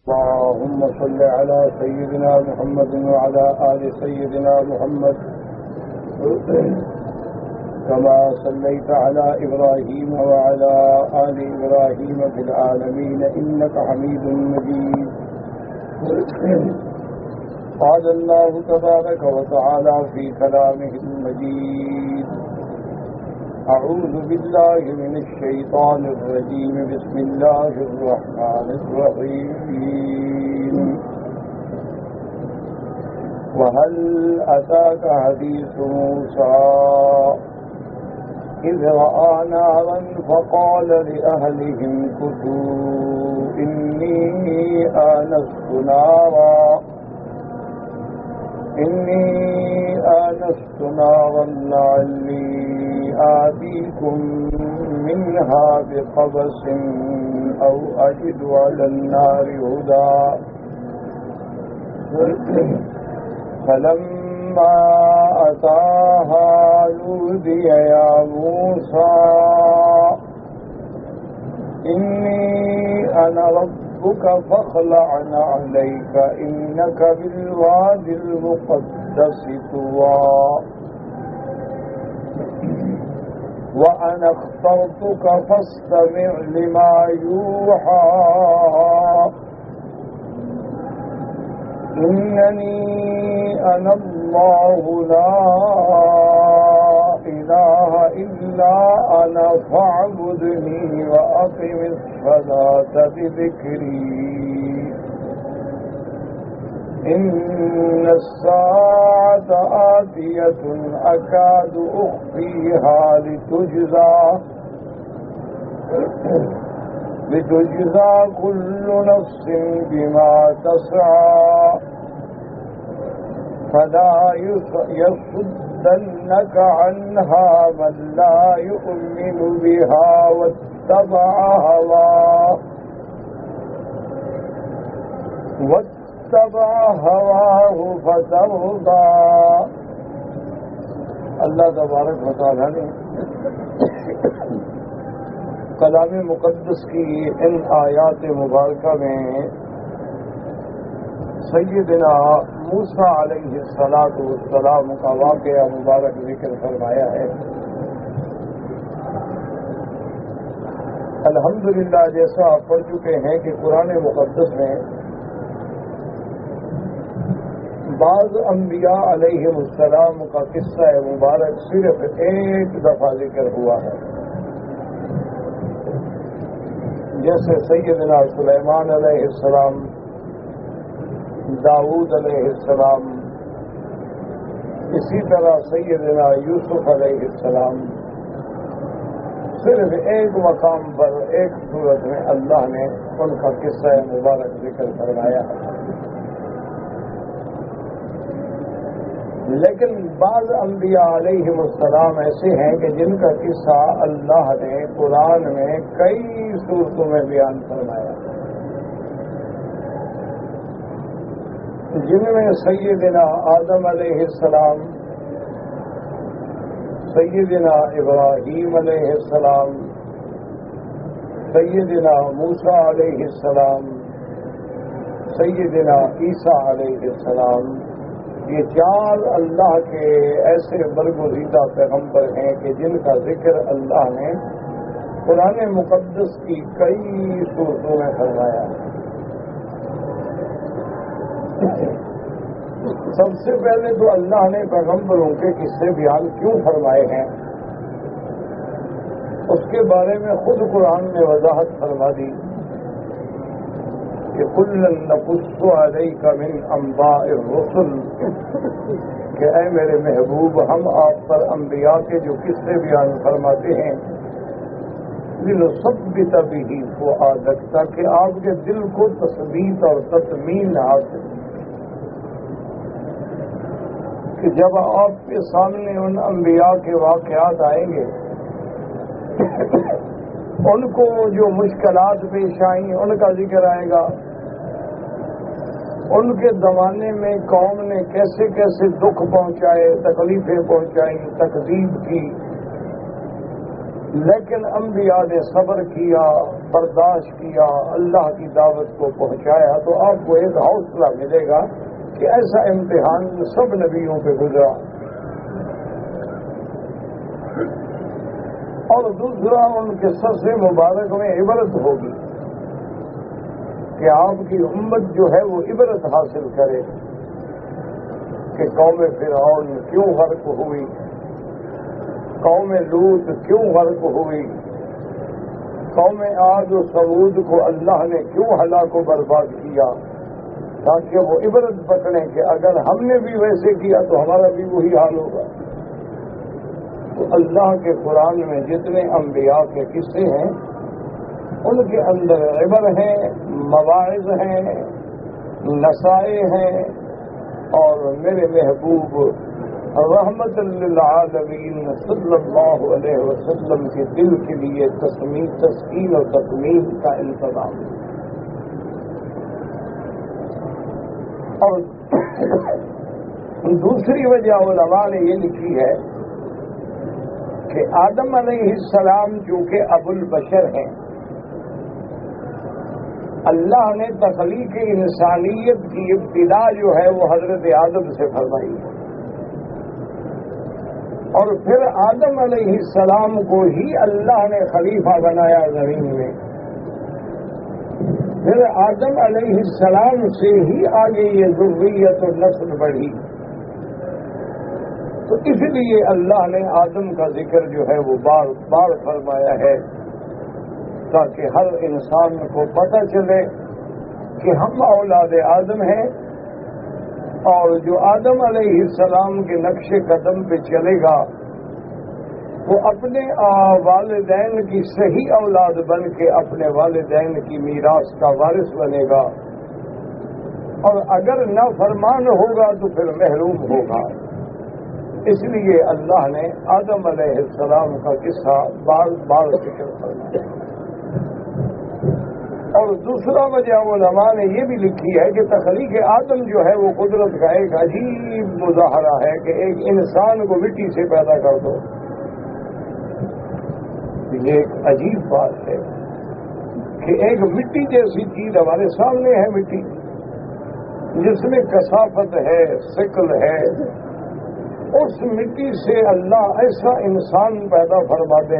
اللهم صل على سيدنا محمد وعلى آل سيدنا محمد كما صليت على إبراهيم وعلى آل إبراهيم في العالمين إنك حميد مجيد. قال الله تبارك وتعالى في كلامه المجيد: أعوذ بالله من الشيطان الرجيم. بسم الله الرحمن الرحيم. وهل أتاك حديث موسى إذ رأى نارا فقال لأهلهم كثوا إني آنست نارا لعلي آتيكم منها بقبس أو أجد على النار هدى. فلما أتاها نودي يا موسى إني أنا ربك فاخلع عليك إنك بالوادي المقدس طوى وأنا اخترتك فاستمع لما يوحى إنني أنا الله لا إله إلا أنا فاعبدني وأقم الصلاة لذكري. إن الساعة آتية أكاد أخفيها لتجزى كل نفس بما تسعى فلا يصدنك عنها من لا يؤمن بها واتبع هواه فترضى. اللہ تبارک و تعالیٰ نے کلام مقدس کی ان آیات مبارکہ میں سیدنا موسیٰ علیہ السلام کا واقعہ مبارک ذکر فرمایا ہے. الحمدللہ جیسا آپ پڑھ چکے ہیں کہ قرآن مقدس میں بعض انبیاء علیہ السلام کا قصہ مبارک صرف ایک دفعہ ذکر ہوا ہے. جیسے سیدنا سلیمان علیہ السلام، داؤد علیہ السلام، اسی طرح سیدنا یوسف علیہ السلام. صرف ایک مقام پر ایک صورت میں اللہ نے ان کا قصہ مبارک ذکر فرمایا ہے. لیکن بعض انبیاء علیہ السلام ایسے ہیں کہ جن کا قصہ اللہ نے قرآن میں کئی صورتوں میں بیان فرمایا، جن میں سیدنا آدم علیہ السلام، سیدنا ابراہیم علیہ السلام، سیدنا موسیٰ علیہ السلام، سیدنا عیسیٰ علیہ السلام، یہ چار اللہ کے ایسے برگزیدہ پیغمبر ہیں کہ جن کا ذکر اللہ نے قرآن مقدس کی کئی صورتوں میں فرمایا. سب سے پہلے تو اللہ نے پیغمبروں کے قصے بیان کیوں فرمائے ہیں اس کے بارے میں خود قرآن نے وضاحت فرما دی کہ کُلًّا نَقُصُّ عَلَيْكَ مِنْ أَنْبَاءِ الرُّسُلِ، کہ اے میرے محبوب ہم آپ پر انبیاء کے جو قصے بیان فرماتے ہیں لِنُثَبِّتَ بِهِ فُؤَادَكَ، تاکہ آپ کے دل کو تثبیت اور تطمین حاصل، کہ جب آپ کے سامنے ان انبیاء کے واقعات آئیں گے ان کو جو مشکلات پیش آئیں ان کا ذکر آئے گا، ان کے زمانے میں قوم نے کیسے کیسے دکھ پہنچائے، تکلیفیں پہنچائیں، تکذیب کی، لیکن انبیاء نے صبر کیا، برداشت کیا، اللہ کی دعوت کو پہنچایا، تو آپ کو ایک حوصلہ ملے گا کہ ایسا امتحان سب نبیوں پہ گزرا۔ اور دوسرا، ان کے سر مبارک میں عبرت ہوگی کہ آپ کی امت جو ہے وہ عبرت حاصل کرے کہ قوم فرعون کیوں غرق ہوئی، قوم لوط کیوں غرق ہوئی، قوم عاد و ثمود کو اللہ نے کیوں ہلاک و برباد کیا، تاکہ وہ عبرت پکڑیں کہ اگر ہم نے بھی ویسے کیا تو ہمارا بھی وہی حال ہوگا۔ تو اللہ کے قرآن میں جتنے انبیاء کے قصے ہیں ان کے اندر عبر ہیں، مواعظ ہیں، نصائح ہیں، اور میرے محبوب رحمت للعالمین صلی اللہ علیہ وسلم کے دل کے لیے تسکین اور تکمیل کا انتظام۔ اور دوسری وجہ علماء نے یہ لکھی ہے کہ آدم علیہ السلام چونکہ ابو البشر ہیں، اللہ نے تخلیق انسانیت کی ابتدا جو ہے وہ حضرت آدم سے فرمائی ہے، اور پھر آدم علیہ السلام کو ہی اللہ نے خلیفہ بنایا زمین میں، پھر آدم علیہ السلام سے ہی آگے یہ ذریت و نسل بڑھی۔ تو اس لیے اللہ نے آدم کا ذکر جو ہے وہ بار بار فرمایا ہے، تاکہ ہر انسان کو پتہ چلے کہ ہم اولاد آدم ہیں، اور جو آدم علیہ السلام کے نقش قدم پہ چلے گا وہ اپنے والدین کی صحیح اولاد بن کے اپنے والدین کی میراث کا وارث بنے گا، اور اگر نافرمان ہوگا تو پھر محروم ہوگا۔ اس لیے اللہ نے آدم علیہ السلام کا قصہ بار بار ذکر فرمایا۔ اور دوسرا وجہ علماء نے یہ بھی لکھی ہے کہ تخلیق آدم جو ہے وہ قدرت کا ایک عجیب مظاہرہ ہے کہ ایک انسان کو مٹی سے پیدا کر دو۔ یہ ایک عجیب بات ہے کہ ایک مٹی جیسی چیز ہمارے سامنے ہے، مٹی جس میں کثافت ہے، ثقل ہے، اس مٹی سے اللہ ایسا انسان پیدا فرما دے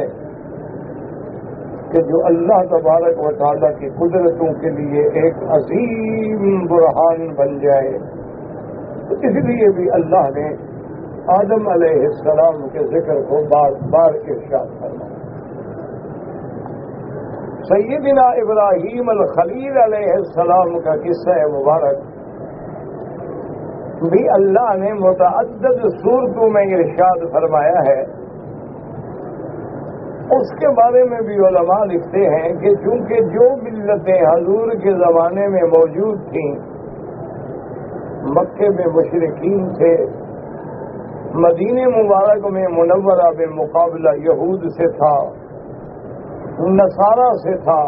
کہ جو اللہ تبارک و تعالیٰ کی قدرتوں کے لیے ایک عظیم برہان بن جائے۔ تو اس لیے بھی اللہ نے آدم علیہ السلام کے ذکر کو بار بار ارشاد فرمایا۔ سیدنا ابراہیم الخلیل علیہ السلام کا قصہ مبارک بھی اللہ نے متعدد صورتوں میں ارشاد فرمایا ہے۔ اس کے بارے میں بھی علماء لکھتے ہیں کہ چونکہ جو ملتیں حضور کے زمانے میں موجود تھیں، مکے میں مشرکین تھے، مدینہ مبارک میں منورہ میں مقابلہ یہود سے تھا، نصارہ سے تھا،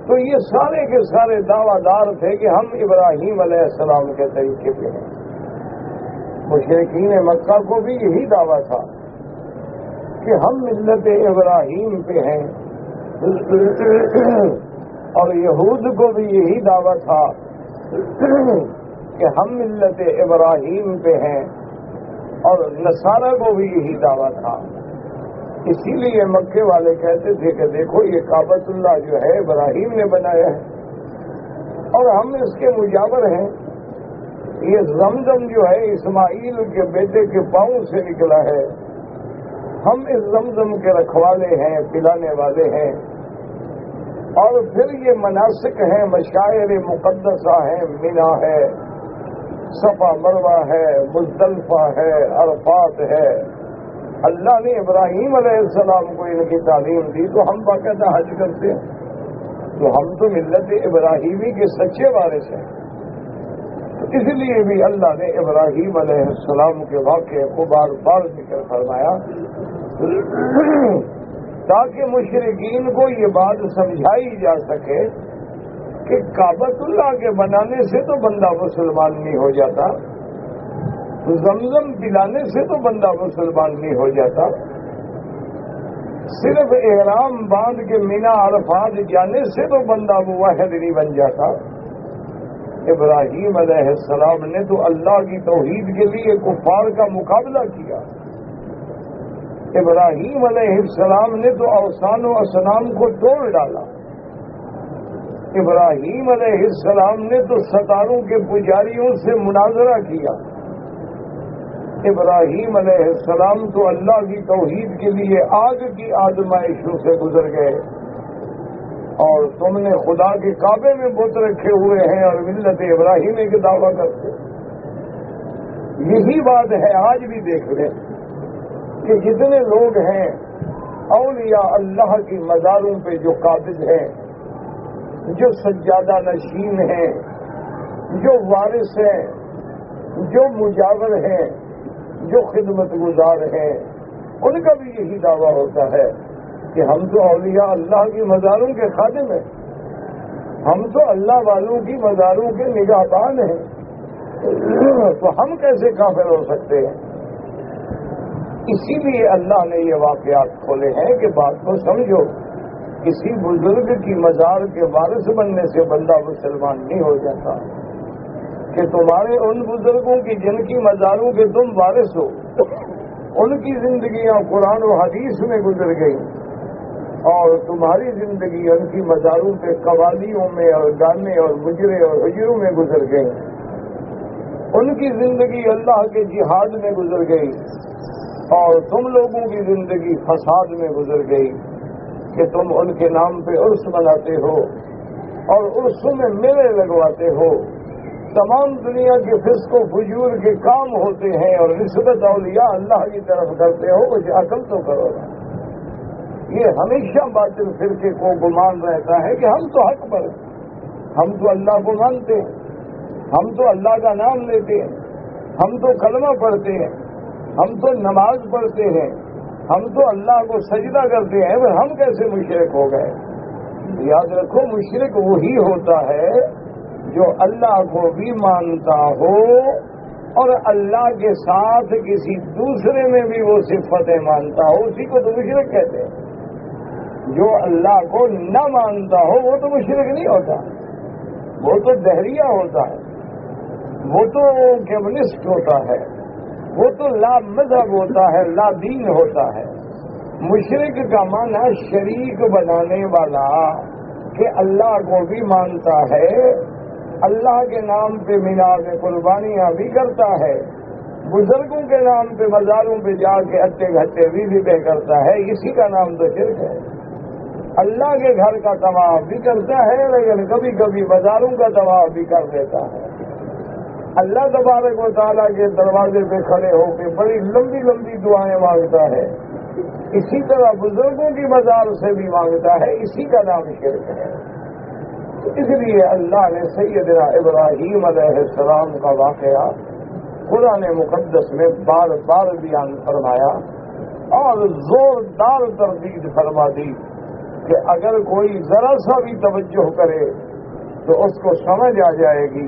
تو یہ سارے کے سارے دعویٰ دار تھے کہ ہم ابراہیم علیہ السلام کے طریقے پہ ہیں۔ مشرکین مکہ کو بھی یہی دعویٰ تھا کہ ہم ملت ابراہیم پہ ہیں، اور یہود کو بھی یہی دعویٰ تھا کہ ہم ملت ابراہیم پہ ہیں، اور نصارہ کو بھی یہی دعویٰ تھا۔ اسی لیے مکے والے کہتے تھے کہ دیکھو یہ کعبۃ اللہ جو ہے ابراہیم نے بنایا ہے اور ہم اس کے مجاور ہیں، یہ زمزم جو ہے اسماعیل کے بیٹے کے پاؤں سے نکلا ہے، ہم اس زمزم کے رکھوالے ہیں، پلانے والے ہیں۔ اور پھر یہ مناسک ہیں، مشاعر مقدسہ ہیں، مینا ہے، صفا مروہ ہے، مزدلفہ ہے، عرفات ہے۔ اللہ نے ابراہیم علیہ السلام کو ان کی تعلیم دی تو ہم باقاعدہ حج کرتے ہیں، تو ہم تو ملت ابراہیمی کے سچے وارث ہیں۔ تو اس لیے بھی اللہ نے ابراہیم علیہ السلام کے واقعے کو بار بار ذکر فرمایا تاکہ مشرکین کو یہ بات سمجھائی جا سکے کہ کعبۃ اللہ کے بنانے سے تو بندہ مسلمان نہیں ہو جاتا، زمزم پلانے سے تو بندہ مسلمان نہیں ہو جاتا، صرف احرام باندھ کے مینا عرفات جانے سے تو بندہ موحد نہیں بن جاتا۔ ابراہیم علیہ السلام نے تو اللہ کی توحید کے لیے کفار کا مقابلہ کیا۔ ابراہیم علیہ السلام نے تو اوثان و اصنام کو توڑ ڈالا۔ ابراہیم علیہ السلام نے تو ستاروں کے پجاریوں سے مناظرہ کیا۔ ابراہیم علیہ السلام تو اللہ کی توحید کے لیے آگ کی آزمائشوں سے گزر گئے، اور تم نے خدا کے کعبے میں بت رکھے ہوئے ہیں اور ملت ابراہیمی کا دعویٰ کرتے۔ یہی بات ہے آج بھی دیکھ لیں کہ جتنے لوگ ہیں اولیاء اللہ کی مزاروں پہ جو قابض ہیں، جو سجادہ نشین ہیں، جو وارث ہیں، جو مجاور ہیں، جو خدمت گزار ہیں، ان کا بھی یہی دعویٰ ہوتا ہے کہ ہم تو اولیاء اللہ کی مزاروں کے خادم ہیں، ہم تو اللہ والوں کی مزاروں کے نگہبان ہیں، تو ہم کیسے کافر ہو سکتے ہیں؟ اسی لیے اللہ نے یہ واقعات کھولے ہیں کہ بات کو سمجھو۔ کسی بزرگ کی مزار کے وارث بننے سے بندہ مسلمان نہیں ہو جاتا، کہ تمہارے ان بزرگوں کی جن کی مزاروں کے تم وارث ہو، ان کی زندگیاں قرآن و حدیث میں گزر گئی، اور تمہاری زندگی ان کی مزاروں پہ قوالیوں میں اور گانے اور مجرے اور حجروں میں گزر گئی، ان کی زندگی اللہ کے جہاد میں گزر گئی، اور تم لوگوں کی زندگی فساد میں گزر گئی کہ تم ان کے نام پہ عرس مناتے ہو اور عرسوں میں میلے لگواتے ہو، تمام دنیا کے فسق و فجور کے کام ہوتے ہیں، اور نسبت اولیاء اللہ کی طرف کرتے ہو، کچھ عقل تو کرو نا۔ یہ ہمیشہ باطل فرقے کو گمان رہتا ہے کہ ہم تو حق پر ہیں، ہم تو اللہ کو مانتے ہیں، ہم تو اللہ کا نام لیتے ہیں، ہم تو کلمہ پڑھتے ہیں، ہم تو نماز پڑھتے ہیں، ہم تو اللہ کو سجدہ کرتے ہیں، پھر ہم کیسے مشرک ہو گئے؟ یاد رکھو، مشرک وہی ہوتا ہے جو اللہ کو بھی مانتا ہو اور اللہ کے ساتھ کسی دوسرے میں بھی وہ صفتیں مانتا ہو، اسی کو تو مشرک کہتے ہیں۔ جو اللہ کو نہ مانتا ہو وہ تو مشرک نہیں ہوتا، وہ تو دہریہ ہوتا ہے، وہ تو کمیونسٹ ہوتا ہے، وہ تو لا مذہب ہوتا ہے، لا دین ہوتا ہے۔ مشرک کا معنی شریک بنانے والا، کہ اللہ کو بھی مانتا ہے، اللہ کے نام پہ مینا میں قربانیاں بھی کرتا ہے، بزرگوں کے نام پہ مزاروں پہ جا کے اٹے گھٹے بھی ذبح کرتا ہے، اسی کا نام تو شرک ہے۔ اللہ کے گھر کا طواف بھی کرتا ہے، لیکن کبھی کبھی مزاروں کا طواف بھی کر دیتا ہے۔ اللہ تبارک و تعالیٰ کے دروازے پہ کھڑے ہو کے بڑی لمبی لمبی دعائیں مانگتا ہے، اسی طرح بزرگوں کی مزار سے بھی مانگتا ہے، اسی کا نام شرک ہے۔ اس لیے اللہ نے سیدنا ابراہیم علیہ السلام کا واقعہ قرآن مقدس میں بار بار بیان فرمایا، اور زوردار تردید فرما دی کہ اگر کوئی ذرا سا بھی توجہ کرے تو اس کو سمجھ آ جائے گی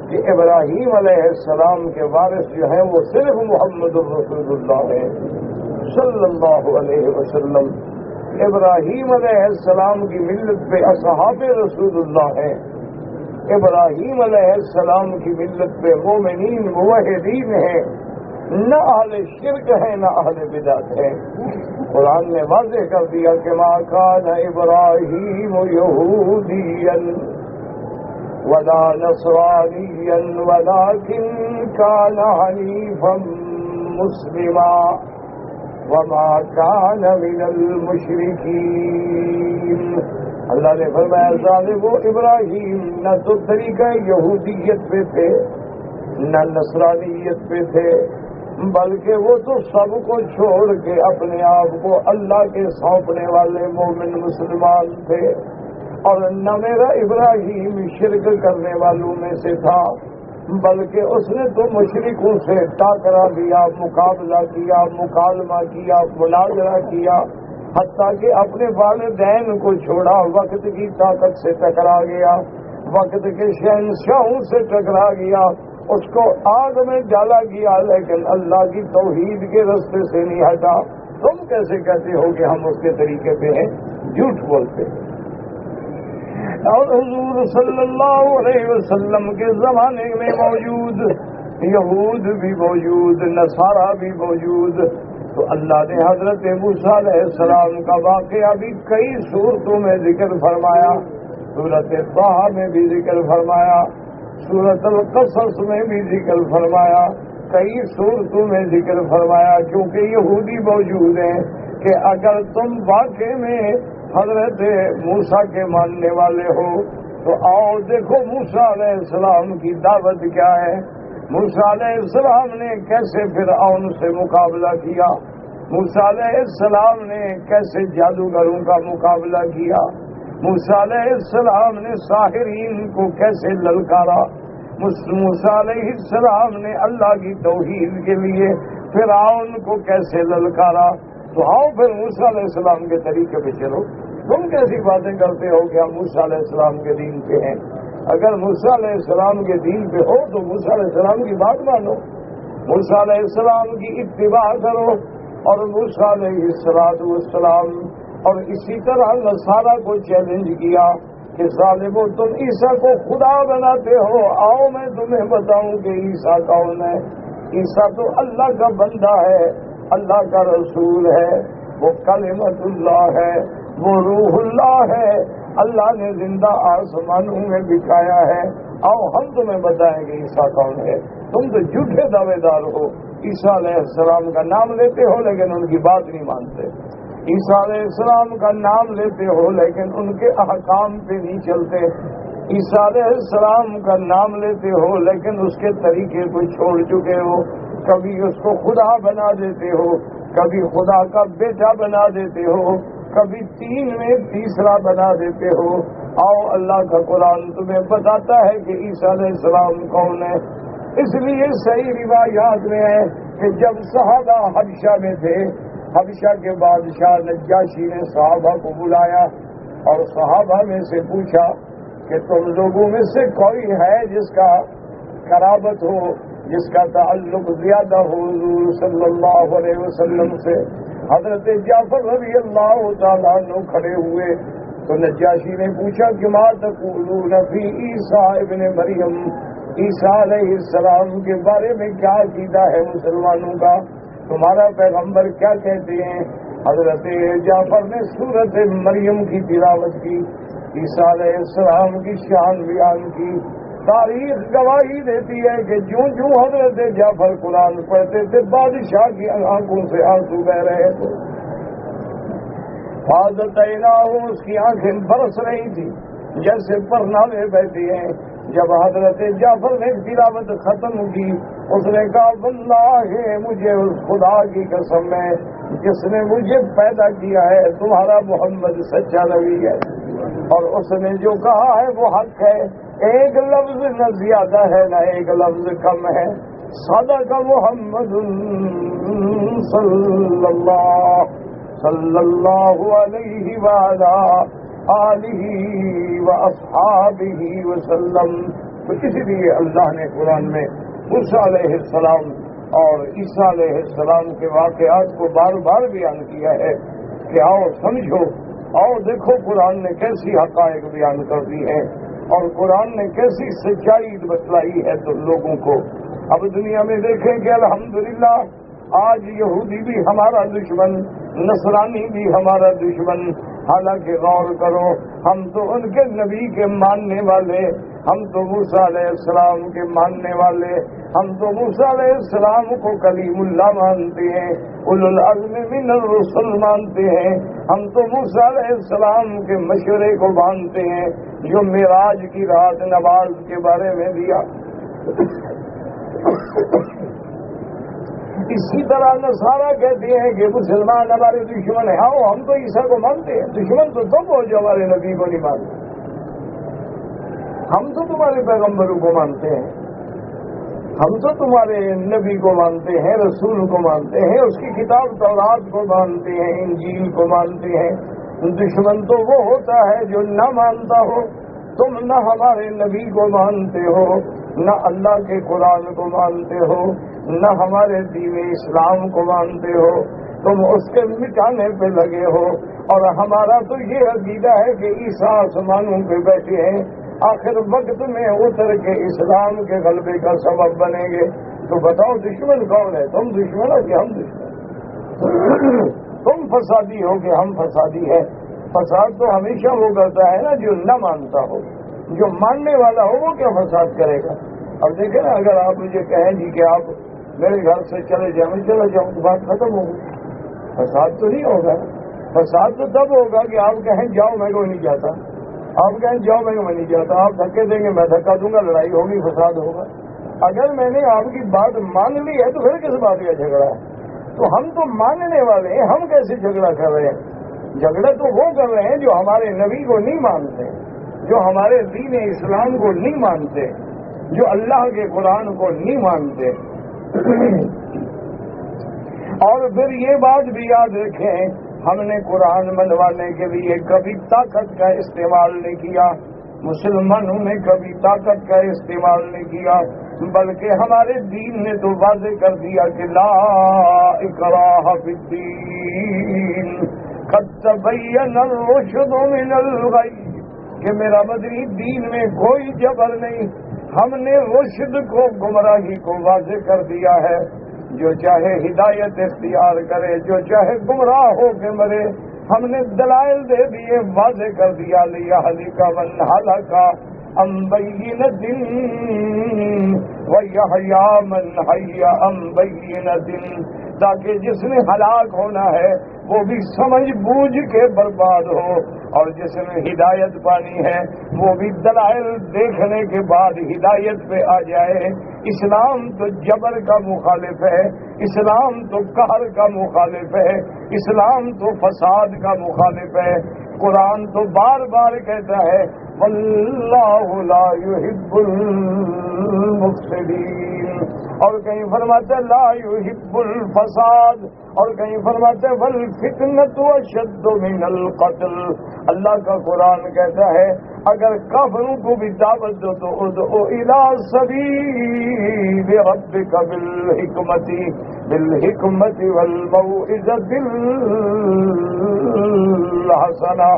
کہ ابراہیم علیہ السلام کے وارث جو ہیں وہ صرف محمد الرسول اللہ ہے صلی اللہ علیہ وسلم۔ ابراہیم علیہ السلام کی ملت پہ اصحاب رسول اللہ ہیں، ابراہیم علیہ السلام کی ملت پہ مومنین موحدین ہیں، نہ اہل شرک ہیں نہ اہل بدعت ہیں۔ قرآن نے واضح کر دیا کہ ما کان ابراہیم یہودیا ولا نصرانیا ولکن کان حنیفا مسلما وما کان من المشرکین۔ اللہ نے فرمایا ظالم ابراہیم نہ تو طریقہ یہودیت پہ تھے نہ نصرانیت پہ تھے، بلکہ وہ تو سب کو چھوڑ کے اپنے آپ کو اللہ کے سونپنے والے مومن مسلمان تھے، اور نہ میرا ابراہیم شرک کرنے والوں میں سے تھا، بلکہ اس نے تو مشرکوں سے ٹاکرا دیا، مقابلہ کیا، مکالمہ کیا، مناظرہ کیا، حتیٰ کہ اپنے والدین کو چھوڑا، وقت کی طاقت سے ٹکرا گیا، وقت کے شہنشاہوں سے ٹکرا گیا، اس کو آگ میں ڈالا گیا، لیکن اللہ کی توحید کے راستے سے نہیں ہٹا۔ تم کیسے کہتے ہو کہ ہم اس کے طریقے پہ ہیں؟ جھوٹ بولتے ہیں۔ اور حضور صلی اللہ علیہ وسلم کے زمانے میں موجود یہود بھی موجود، نصارہ بھی موجود، تو اللہ نے حضرت موسیٰ علیہ السلام کا واقعہ بھی کئی صورتوں میں ذکر فرمایا، سورۃ طٰہٰ میں بھی ذکر فرمایا، سورۃ القصص میں بھی ذکر فرمایا، کئی صورتوں میں ذکر فرمایا، کیونکہ یہودی موجود ہیں کہ اگر تم واقع میں حضرت موسیٰ کے ماننے والے ہو تو آؤ دیکھو موسیٰ علیہ السلام کی دعوت کیا ہے، موسیٰ علیہ السلام نے کیسے فرعون سے مقابلہ کیا، موسیٰ علیہ السلام نے کیسے جادوگروں کا مقابلہ کیا، موسیٰ علیہ السلام نے ساحرین کو کیسے للکارا، موسیٰ علیہ السلام نے اللہ کی توحید کے لیے فرعون کو کیسے للکارا۔ تو آؤ پھر موسیٰ علیہ السلام کے طریقے پہ چلو۔ تم کیسی باتیں کرتے ہو کہ ہم موسیٰ علیہ السلام کے دین پہ ہیں؟ اگر موسیٰ علیہ السلام کے دین پہ ہو تو موسیٰ علیہ السلام کی بات مانو، موسیٰ علیہ السلام کی اتباع کرو، اور موسیٰ علیہ السلام اور اسی طرح نصارہ کو چیلنج کیا کہ ظالمو تم عیسیٰ کو خدا بناتے ہو، آؤ میں تمہیں بتاؤں کہ عیسیٰ کون ہے۔ عیسیٰ تو اللہ کا بندہ ہے، اللہ کا رسول ہے، وہ کلمت اللہ ہے، وہ روح اللہ ہے، اللہ نے زندہ آسمانوں میں بٹھایا ہے۔ آؤ ہم تمہیں بتائیں کہ عیسیٰ کون ہے۔ تم تو جھوٹے دعوے دار ہو، عیسیٰ علیہ السلام کا نام لیتے ہو لیکن ان کی بات نہیں مانتے، عیسیٰ علیہ السلام کا نام لیتے ہو لیکن ان کے احکام پہ نہیں چلتے، عیسیٰ علیہ السلام کا نام لیتے ہو لیکن اس کے طریقے کو چھوڑ چکے ہو، کبھی اس کو خدا بنا دیتے ہو، کبھی خدا کا بیٹا بنا دیتے ہو، کبھی تین میں تیسرا بنا دیتے ہو۔ آؤ اللہ کا قرآن تمہیں بتاتا ہے کہ عیسیٰ علیہ السلام کون ہے۔ اس لیے صحیح روایات میں ہے کہ جب صحابہ حبشہ میں تھے، حبشہ کے بادشاہ نجاشی نے صحابہ کو بلایا اور صحابہ میں سے پوچھا کہ تم لوگوں میں سے کوئی ہے جس کا قرابت ہو، جس کا تعلق زیادہ ہو حضور صلی اللہ علیہ وسلم سے؟ حضرت جعفر رضی اللہ تعالیٰ عنہ کھڑے ہوئے تو نجاشی نے پوچھا کہ ما تقولون فی عیسیٰ ابن مریم، عیسیٰ علیہ السلام کے بارے میں کیا عقیدہ ہے مسلمانوں کا، تمہارا پیغمبر کیا کہتے ہیں؟ حضرت جعفر نے سورۃ مریم کی تلاوت کی، عیسیٰ علیہ السلام کی شان بیان کی۔ تاریخ گواہی دیتی ہے کہ جوں جوں حضرت جعفر قرآن پڑھتے تھے بادشاہ کی آنکھوں سے آنسو بہ رہے تھے، حاضت عیناہ، اس کی آنکھیں برس رہی تھی جیسے پرناوے بہتے ہیں۔ جب حضرت جعفر نے تلاوت ختم کی اس نے کہا واللہ مجھے اس خدا کی قسم ہے جس نے مجھے پیدا کیا ہے، تمہارا محمد سچا نبی ہے، اور اس نے جو کہا ہے وہ حق ہے، ایک لفظ نہ زیادہ ہے نہ ایک لفظ کم ہے۔ صدق محمد صلی اللہ علیہ وآلہ آلہ واصحابہ وسلم۔ تو اسی لیے اللہ نے قرآن میں موسیٰ علیہ السلام اور عیسیٰ علیہ السلام کے واقعات کو بار بار بیان کیا ہے کہ آؤ سمجھو، آؤ دیکھو قرآن نے کیسی حقائق بیان کر دی ہیں اور قرآن نے کیسی سچائی بتلائی ہے تو لوگوں کو۔ اب دنیا میں دیکھیں کہ الحمدللہ آج یہودی بھی ہمارا دشمن، نصرانی بھی ہمارا دشمن، حالانکہ غور کرو ہم تو ان کے نبی کے ماننے والے، ہم تو موسیٰ علیہ السلام کے ماننے والے، ہم تو موسیٰ علیہ السلام کو کلیم اللہ مانتے ہیں، اولو العزم من الرسل مانتے ہیں، ہم تو موسیٰ علیہ السلام کے مشورے کو مانتے ہیں جو معراج کی رات نماز کے بارے میں دیا۔ اسی طرح نصارہ کہتے ہیں کہ مسلمان ہمارے دشمن ہیں، آؤ ہم تو عیسیٰ کو مانتے ہیں، دشمن تو تم ہو جو ہمارے نبی کو نہیں مانتے، ہم تو تمہارے پیغمبروں کو مانتے ہیں، ہم تو تمہارے نبی کو مانتے ہیں، رسول کو مانتے ہیں، اس کی کتاب تورات کو مانتے ہیں، انجیل کو مانتے ہیں۔ دشمن تو وہ ہوتا ہے جو نہ مانتا ہو، تم نہ ہمارے نبی کو مانتے ہو، نہ اللہ کے قرآن کو مانتے ہو، نہ ہمارے دین اسلام کو مانتے ہو، تم اس کے مٹانے پہ لگے ہو. اور ہمارا تو یہ عقیدہ ہے کہ عیسیٰ آسمانوں پہ بیٹھے ہیں, آخر وقت میں اتر کے اسلام کے غلبے کا سبب بنیں گے. تو بتاؤ دشمن کون ہے؟ تم دشمن ہو کہ ہم دشمن؟ تم فسادی ہو کہ ہم فسادی ہیں؟ فساد تو ہمیشہ وہ کرتا ہے نا جو نہ مانتا ہو. جو ماننے والا ہو وہ کیا فساد کرے گا؟ اب دیکھیں نا, اگر آپ مجھے کہیں جی کہ آپ میرے گھر سے چلے جائیں, میں چلا جاؤں تو بات ختم ہوگی. فساد تو نہیں ہوگا. فساد تو تب ہوگا کہ آپ کہیں جاؤ میں کوئی نہیں جاتا, آپ کہیں جاؤ میں نہیں جاتا, آپ دھکے دیں گے میں دھکا دوں گا, لڑائی ہوگی, فساد ہوگا. اگر میں نے آپ کی بات مان لی ہے تو پھر کس بات کا جھگڑا ہے؟ تو ہم تو ماننے والے ہیں, ہم کیسے جھگڑا کر رہے ہیں؟ جھگڑا تو وہ کر رہے ہیں جو ہمارے نبی کو نہیں مانتے, جو ہمارے دین اسلام کو نہیں مانتے, جو اللہ کے قرآن کو نہیں مانتے. اور پھر یہ بات بھی یاد رکھیں, ہم نے قرآن منوانے کے لیے کبھی طاقت کا استعمال نہیں کیا, مسلمانوں نے کبھی طاقت کا استعمال نہیں کیا, بلکہ ہمارے دین نے تو واضح کر دیا کہ لا اکراہ فی الدین قد تبین الرشد من الغی, کہ میرا مدنی دین میں کوئی جبر نہیں. ہم نے رشد کو, گمراہی کو واضح کر دیا ہے. جو چاہے ہدایت اختیار کرے, جو چاہے گمراہ ہو کے مرے. ہم نے دلائل دے دیے, واضح کر دیا. لیہلک من ہلک عن بینۃ ویحیی من حی عن بینۃ, تاکہ جس نے ہلاک ہونا ہے وہ بھی سمجھ بوجھ کے برباد ہو, اور جس نے ہدایت پانی ہے وہ بھی دلائل دیکھنے کے بعد ہدایت پہ آ جائے. اسلام تو جبر کا مخالف ہے, اسلام تو قہر کا مخالف ہے, اسلام تو فساد کا مخالف ہے. قرآن تو بار بار کہتا ہے واللہ لا یحب المفسدین, اور کہیں فرماتے لا یحب الفساد, اور کہیں فرماتے والفتنۃ اشد من القتل. اللہ کا قرآن کہتا ہے اگر کافروں کو بھی دعوت دو تو ادعو الی سبیل ربک بالحکمت والموعظۃ الحسنہ,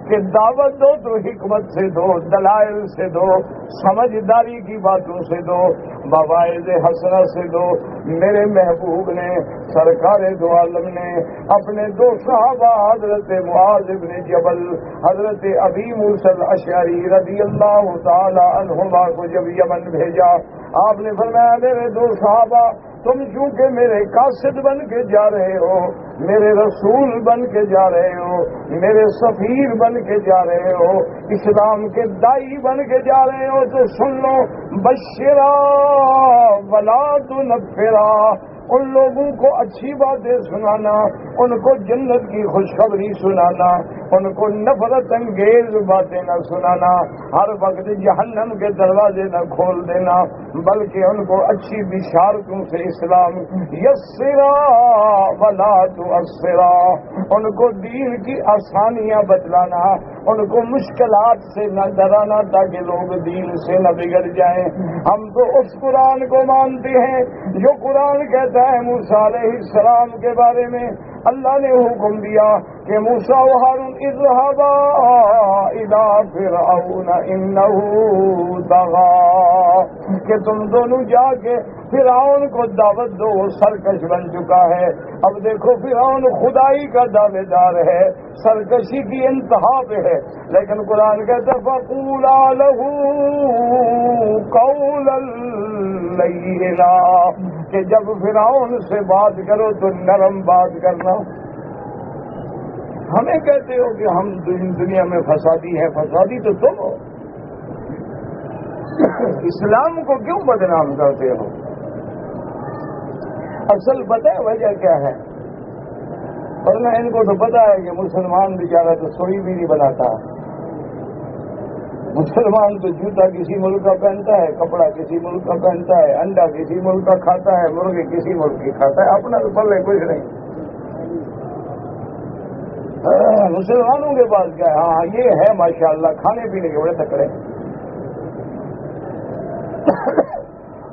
کہ دعوت دو تو حکمت سے دو, دلائل سے دو, سمجھداری کی باتوں سے دو, مواعظ حسنہ سے دو. میرے محبوب نے, سرکار دو عالم نے اپنے دو صحابہ حضرت معاذ بن جبل, حضرت ابی موسیٰ الاشعری رضی اللہ تعالی عنہما کو جب یمن بھیجا, آپ نے فرمایا میرے دو صحابہ, تم چونکہ میرے قاصد بن کے جا رہے ہو, میرے رسول بن کے جا رہے ہو, میرے سفیر بن کے جا رہے ہو, اسلام کے دائی بن کے جا رہے ہو, تو سن لو بشرا ولا تنفرا, ان لوگوں کو اچھی باتیں سنانا, ان کو جنت کی خوشخبری سنانا, ان کو نفرت انگیز باتیں نہ سنانا, ہر وقت جہنم کے دروازے نہ کھول دینا, بلکہ ان کو اچھی بشارتوں سے اسلام یسرا ولا تعسرا, ان کو دین کی آسانیاں بتلانا, ان کو مشکلات سے نہ ڈرانا تاکہ لوگ دین سے نہ بگڑ جائیں. ہم تو اس قرآن کو مانتے ہیں جو قرآن کہتا ہے موسیٰ علیہ السلام کے بارے میں اللہ نے حکم دیا کہ موسیٰ و ہارون اذهبا الی فرعون انہ طغی, کہ تم دونوں جا کے فرعون کو دعوت دو, وہ سرکش بن چکا ہے. اب دیکھو فرعون خدائی کا دعوے دار ہے, سرکشی کی انتہا پہ ہے, لیکن قرآن کہتا ہے فقولا لہ قولا لینا, کہ جب فرعون سے بات کرو تو نرم بات کرنا. ہمیں کہتے ہو کہ ہم دنیا میں فسادی ہیں, فسادی تو تم ہو, اسلام کو کیوں بدنام کرتے ہو؟ اصل پتہ ہے وجہ کیا ہے؟ ورنہ ان کو تو پتا ہے کہ مسلمان بیچارہ تو سوئی بھی نہیں بناتا, مسلمان تو جوتا کسی ملک کا پہنتا ہے, کپڑا کسی ملک کا پہنتا ہے, انڈا کسی ملک کا کھاتا ہے, مرغی کسی ملک کی کھاتا ہے, اپنا تو پلے کچھ نہیں. مسلمانوں کے پاس کیا ہے؟ ہاں یہ ہے ماشاءاللہ, کھانے پینے کے بڑے تکڑے.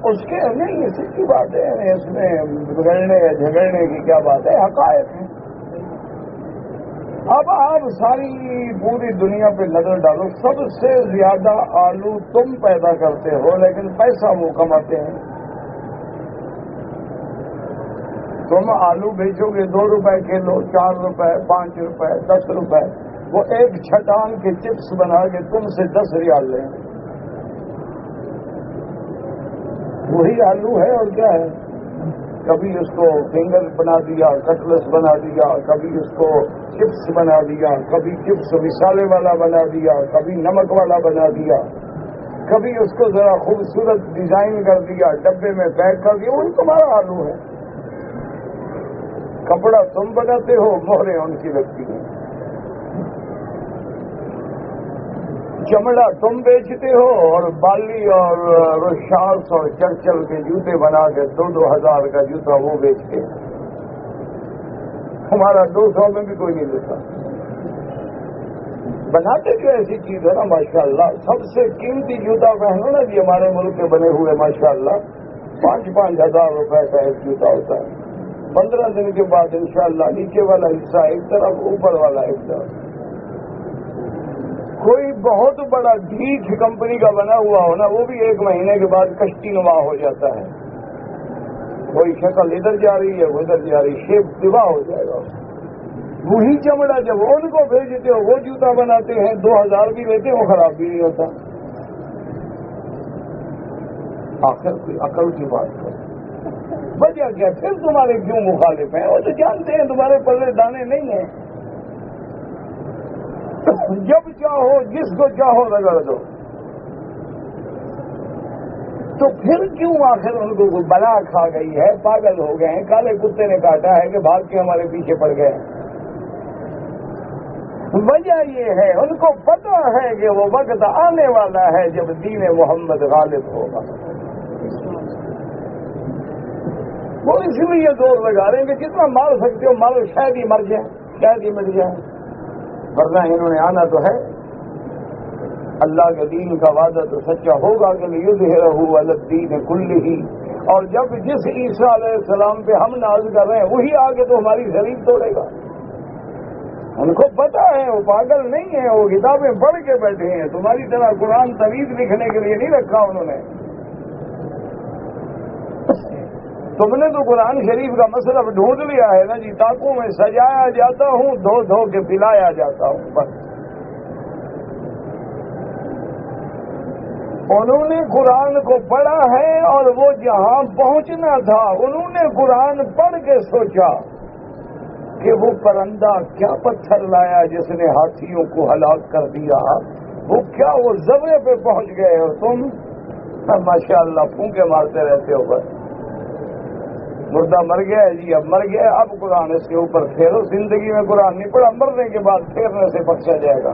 اس کے نہیں اسی کی بات ہے، اس میں بگڑنے یا جھگڑنے کی کیا بات ہے، حقائق ہے۔ اب آپ ساری پوری دنیا پہ نظر ڈالو، سب سے زیادہ آلو تم پیدا کرتے ہو لیکن پیسہ وہ کماتے ہیں۔ تم آلو بیچو گے 2 روپے کلو، 4 روپے، 5 روپے، 10 روپے، وہ ایک چھٹان کے چپس بنا کے تم سے 10 ریال لیں گے۔ وہی آلو ہے اور کیا ہے، کبھی اس کو فنگر بنا دیا، کٹلس بنا دیا، کبھی اس کو چپس بنا دیا، کبھی چپس مسالے والا بنا دیا، کبھی نمک والا بنا دیا، کبھی اس کو ذرا خوبصورت ڈیزائن کر دیا، ڈبے میں پیک کر دیا، وہی تمہارا آلو ہے۔ کپڑا تم بناتے ہو، مہریں ان کی لگتی ہیں، چمڑا تم بیچتے ہو، اور بالی اور روشاس اور چرچل کے جوتے بنا کے 2-2 ہزار کا جوتا وہ بیچتے ہیں، ہمارا 200 میں بھی کوئی نہیں دیتا۔ بناتے جو ایسی چیز ہے نا ماشاءاللہ، سب سے قیمتی جوتا پہنو نا جی ہمارے ملک کے بنے ہوئے ماشاءاللہ 5-5 ہزار روپے کا ایک جوتا ہوتا ہے۔ 15 دن کے بعد انشاءاللہ نیچے والا حصہ ایک طرف، اوپر والا ایک طرف۔ کوئی بہت بڑا ڈھیچ کمپنی کا بنا ہوا ہو نا، وہ بھی 1 مہینے کے بعد کشتی نما ہو جاتا ہے، کوئی شکل ادھر جا رہی ہے وہ ادھر جا رہی، شیپ تباہ ہو جائے گا۔ وہی چمڑا جب ان کو بھیجتے ہو وہ جوتا بناتے ہیں، 2000 بھی لیتے وہ خراب بھی نہیں ہوتا۔ آخر کوئی عقل کی بات کر، وجہ کیا؟ پھر تمہارے کیوں مخالف ہیں؟ وہ تو جانتے ہیں تمہارے پلے دانے نہیں ہیں، جب چاہو جس کو چاہو رگڑ دو، تو پھر کیوں آخر ان کو بلا کھا گئی ہے، پاگل ہو گئے ہیں، کالے کتے نے کاٹا ہے کہ بھاگ کے ہمارے پیچھے پڑ گئے۔ وجہ یہ ہے ان کو پتہ ہے کہ وہ وقت آنے والا ہے جب دین محمد غالب ہوگا، وہ اس لیے زور لگا رہے ہیں کہ جتنا مار سکتے ہو مارو، شاید ہی مر جائے، شاید ہی مر جائے، ورنہ انہوں نے آنا تو ہے۔ اللہ کے دین کا وعدہ تو سچا ہوگا کہ لیظہرہ علی الدین کلہ، اور جب جس عیسیٰ علیہ السلام پہ ہم ناز کر رہے ہیں وہی آگے تو ہماری شریف توڑے گا۔ ان کو پتا ہے، وہ پاگل نہیں ہے، وہ کتابیں پڑھ کے بیٹھے ہیں، تمہاری طرح قرآن طویل لکھنے کے لیے نہیں رکھا انہوں نے۔ تم نے تو قرآن شریف کا مطلب ڈھونڈ لیا ہے نا جی، تاکوں میں سجایا جاتا ہوں، دھو دھو کے پلایا جاتا ہوں، بس۔ انہوں نے قرآن کو پڑھا ہے اور وہ جہاں پہنچنا تھا انہوں نے قرآن پڑھ کے سوچا کہ وہ پرندہ کیا پتھر لایا جس نے ہاتھیوں کو ہلاک کر دیا، وہ کیا وہ زبرے پہ پہنچ گئے، اور تم ماشاءاللہ پھونکے مارتے رہتے ہو، بس مردہ مر گیا ہے جی، اب مر گیا، اب قرآن اس کے اوپر پھیرو۔ زندگی میں قرآن نہیں پڑھا، مرنے کے بعد پھیرنے سے بخشا جائے گا۔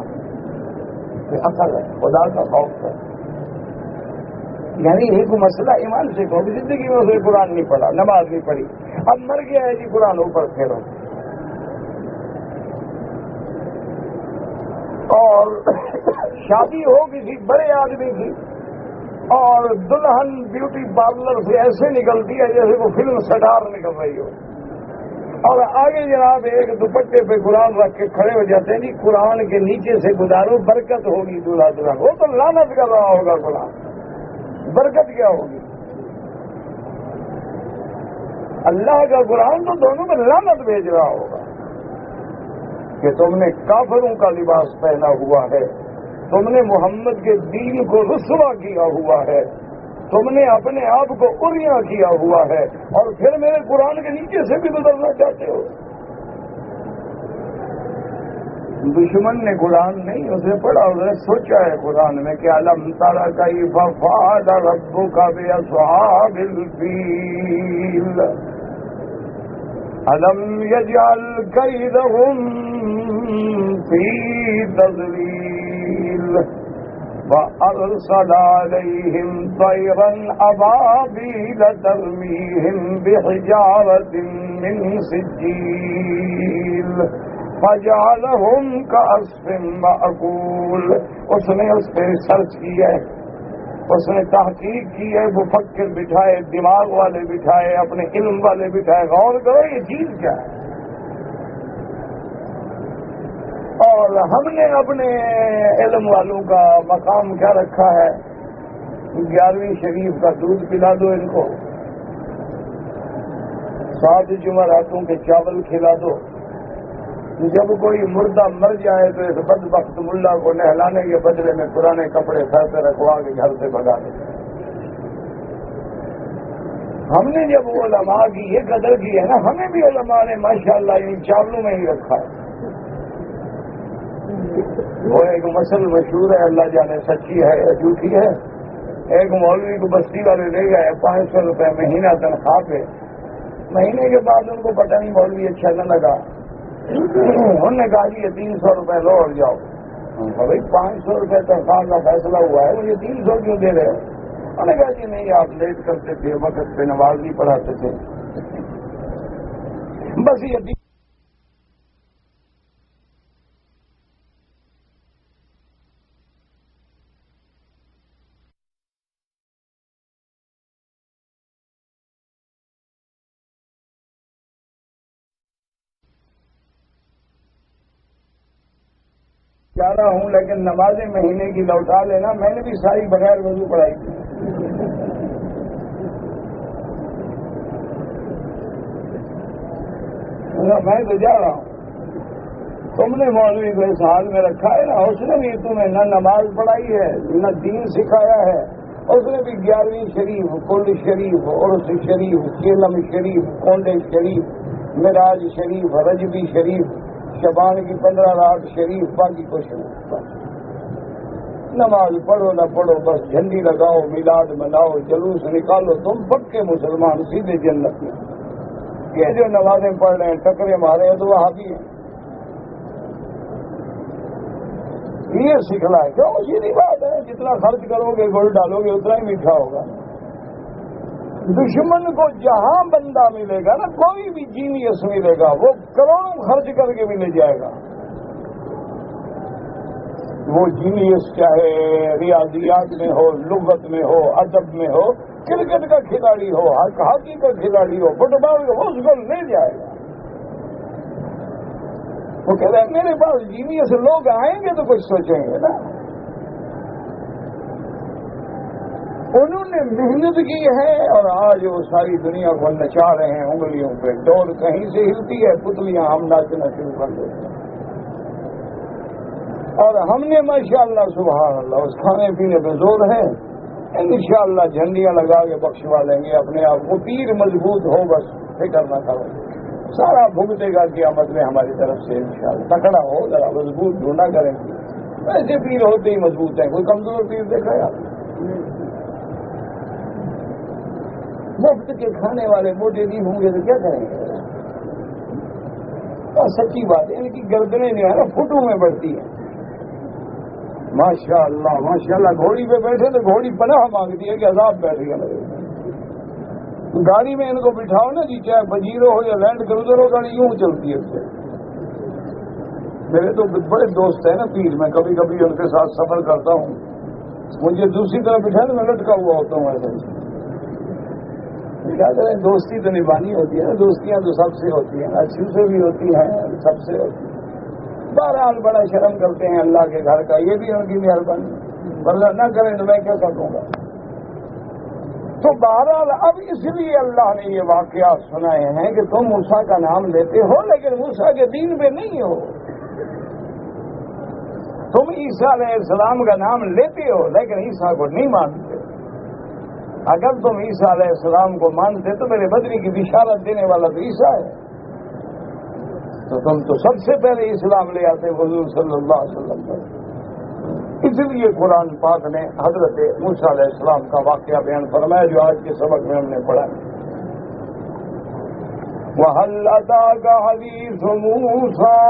یہ عقل ہے، خدا کا خوف ہے، یعنی ایک مسئلہ ایمان سے کہو، زندگی میں اسے قرآن نہیں پڑھا، نماز نہیں پڑھی، اب مر گیا ہے جی، قرآن اوپر پھیرو۔ اور شادی ہو کسی بڑے آدمی کی اور دلہن بیوٹی پارلر سے ایسے نکلتی ہے جیسے وہ فلم سٹار نکل رہی ہو، اور آگے جناب ایک دوپٹے پہ قرآن رکھ کے کھڑے ہو جاتے ہیں جی، قرآن کے نیچے سے گزارو، برکت ہوگی دلہا دلہن، وہ تو لعنت کر رہا ہوگا قرآن، برکت کیا ہوگی؟ اللہ کا قرآن تو دونوں میں لعنت بھیج رہا ہوگا کہ تم نے کافروں کا لباس پہنا ہوا ہے، تم نے محمد کے دین کو رسوا کیا ہوا ہے، تم نے اپنے آپ کو عریاں کیا ہوا ہے، اور پھر میرے قرآن کے نیچے سے بھی گزرنا چاہتے ہو۔ دشمن نے قرآن نہیں اسے پڑھا، اس نے سوچا ہے قرآن میں کہ الم تر کیف فعل ربک باصحاب الفیل الم یجعل کیدہم فی تضلیل وأرسل عليهم طيرا أبابيل ترميهم بحجارة من سجيل فجعلهم كعصف مأكول۔ اس نے اس پہ سرچ کیا ہے اس نے تحقیق کی ہے، مفکر بٹھائے، دماغ والے بٹھائے، اپنے علم والے بٹھائے، غور کرو یہ چیز کیا ہے۔ اور ہم نے اپنے علم والوں کا مقام کیا رکھا ہے؟ 11ویں شریف کا دودھ پلا دو ان کو، 7 جمعراتوں کے چاول کھلا دو، جب کوئی مردہ مر جائے تو اس بدبخت ملا کو نہلانے کے بدلے میں پرانے کپڑے سر پہ رکھوا کے گھر سے بھگا دے۔ ہم نے جب علماء کی یہ قدر کی ہے نا، ہمیں بھی علماء نے ماشاءاللہ ان چاولوں میں ہی رکھا ہے۔ وہ ایک مسل مشہور ہے، اللہ جانے سچی ہے یا جھوٹی ہے، ایک مولوی کو بستی والے لے گئے 500 روپے مہینہ تنخواہ پہ، مہینے کے بعد ان کو پتہ نہیں مولوی اچھا نہ لگا، انہوں نے کہا جی یہ 300 روپے لو اور جاؤ۔ بھائی 500 روپے تنخواہ کا فیصلہ ہوا ہے، مجھے 300 کیوں دے رہے ہو؟ انہوں نے کہا جی نہیں آپ لیٹ کرتے تھے، وقت پہ نماز نہیں پڑھاتے تھے، بس یہ چاہ رہا ہوں، لیکن نمازیں مہینے کی لوٹا لینا، میں نے بھی ساری بغیر وضو پڑھائی تھی۔ میں تو جا رہا ہوں، تم نے مولوی کو اس حال میں رکھا ہے نا، اس نے بھی تمہیں نہ نماز پڑھائی ہے نہ دین سکھایا ہے، اس نے بھی 11ویں شریف، کل شریف، عرس شریف، چیلم شریف، کونڈے شریف، معراج شریف، رجبی شریف، شبان کی 15 رات شریف، باقی کچھ نہیں۔ نماز پڑھو نہ پڑھو بس جھنڈی لگاؤ، میلاد مناؤ، جلوس نکالو، تم پکے مسلمان سیدھے جنت میں۔ یہ جو نمازیں پڑھ رہے ہیں، ٹکرے مارے ہیں، تو وہاں بھی ہیں۔ یہ سکھلا ہے کیوں؟ سیدھی بات ہے، جتنا خرچ کرو گے گل ڈالو گے اتنا ہی میٹھا ہوگا۔ دشمن کو جہاں بندہ ملے گا نا، کوئی بھی جینیس ملے گا، وہ کروڑوں خرچ کر کے بھی لے جائے گا۔ وہ جینیس چاہے ریاضیات میں ہو، لغت میں ہو، ادب میں ہو، کرکٹ کا کھلاڑی ہو، ہاکی کا کھلاڑی ہو، فٹ بال ہو، اس کو لے جائے گا۔ وہ کہہ رہے ہیں میرے پاس جینیس لوگ آئیں گے تو کچھ سوچیں گے نا۔ انہوں نے محنت کی ہے اور آج وہ ساری دنیا کو نچا رہے ہیں انگلیوں پہ، ڈور کہیں سے ہلتی ہے، پتلیاں ہم ناچنا شروع کر دیتے ہیں۔ اور ہم نے ماشاءاللہ سبحان اللہ اس کھانے پینے پہ زور ہے، انشاءاللہ جھنڈیاں لگا کے بخشوا لیں گے اپنے آپ کو۔ پیر مضبوط ہو، بس فکر نہ کرو، سارا بھگتے گا قیامت میں ہماری طرف سے انشاءاللہ۔ تکڑا ہو، ذرا مضبوط ڈھونڈا کریں گے، ایسے پیر ہوتے ہی مضبوط ہیں، کوئی کمزور پیر دیکھا ہے؟ مفت کے کھانے والے موٹے نہیں ہوں گے تو کیا کریں گے؟ سچی بات ہے، ان کی گردنیں جو ہے نا فٹوں میں بڑھتی ہیں۔ ماشاء اللہ ماشاء اللہ، گھوڑی پہ بیٹھے تو گھوڑی پناہ مانگتی ہے کہ عذاب بیٹھ گیا میرے۔ گاڑی میں ان کو بٹھاؤ نا جی، چاہے پجیرو ہو یا لینڈ کروزر ہو، گاڑی یوں چلتی ہے اس سے۔ میرے تو بڑے دوست ہیں نا پیر، میں کبھی کبھی ان کے ساتھ سفر کرتا ہوں، مجھے دوسری طرف بٹھائے تو میں لٹکا ہوا ہوتا ہوں ایسے۔ کیا کریں، دوستی تو نبھانی ہوتی ہے نا، دوستیاں تو سب سے ہوتی ہیں، اچھی سے بھی ہوتی ہیں، سب سے ہوتی ہیں۔ بہرحال بڑا شرم کرتے ہیں اللہ کے گھر کا، یہ بھی ان کی مہربانی، ورنہ نہ کریں تو میں کیا کروں گا۔ تو بہرحال اب اس لیے اللہ نے یہ واقعات سنائے ہیں کہ تم موسیٰ کا نام لیتے ہو لیکن موسیٰ کے دین پہ نہیں ہو، تم عیسیٰ علیہ السلام کا نام لیتے ہو لیکن عیسیٰ کو نہیں مانتے۔ اگر تم عیسیٰ علیہ السلام کو مانتے تو میرے بدری کی بشارت دینے والا تو عیسیٰ ہے، تو تم تو سب سے پہلے اسلام لے آتے حضور صلی اللہ علیہ وسلم پر۔ اس لیے قرآن پاک نے حضرت موسیٰ علیہ السلام کا واقعہ بیان فرمایا جو آج کے سبق میں ہم نے پڑھا ہے۔ وَهَلْ أَتَاكَ حَدِيثُ مُوسَىٰ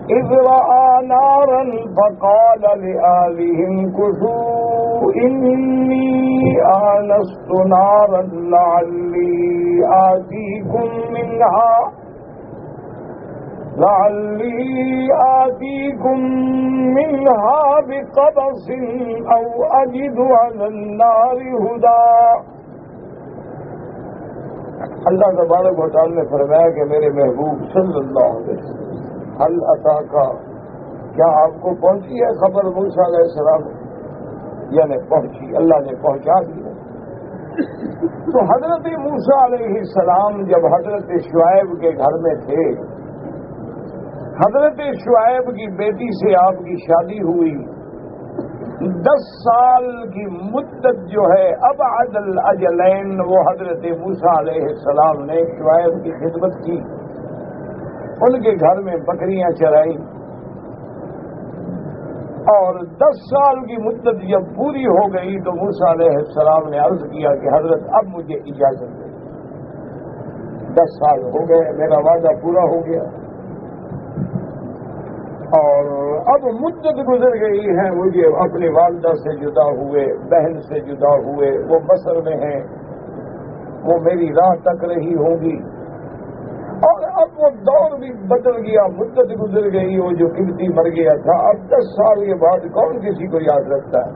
إِذْ رَأَىٰ نَارًا فَقَالَ لِأَهْلِهِ امْكُثُوا إِنِّي آنَسْتُ نَارًا لَعَلِّي آتِيكُم مِّنْهَا لعلی آتیکم منہا بقبس او اجد علی النار ہدا۔ اللہ تبارک و تعالی نے فرمایا کہ میرے محبوب صلی اللہ علیہ وسلم حل اتاکا، کیا آپ کو پہنچی ہے خبر موسیٰ علیہ السلام؟ یعنی پہنچی، اللہ نے پہنچا دیا۔ تو حضرت موسیٰ علیہ السلام جب حضرت شعیب کے گھر میں تھے، حضرت شعیب کی بیٹی سے آپ کی شادی ہوئی، 10 سال کی مدت جو ہے ابعد الاجلین وہ حضرت موسیٰ علیہ السلام نے شعیب کی خدمت کی، ان کے گھر میں بکریاں چرائی، اور 10 سال کی مدت جب پوری ہو گئی تو موسیٰ علیہ السلام نے عرض کیا کہ حضرت اب مجھے اجازت دیں، 10 سال ہو گئے، میرا وعدہ پورا ہو گیا اور اب مدت گزر گئی ہے، مجھے اپنی والدہ سے جدا ہوئے، بہن سے جدا ہوئے، وہ بصر میں ہیں، وہ میری راہ تک رہی ہوں گی، اور اب وہ دور بھی بدل گیا، مدت گزر گئی، وہ جو قبطی مر گیا تھا، اب 10 سال کے بعد کون کسی کو یاد رکھتا ہے؟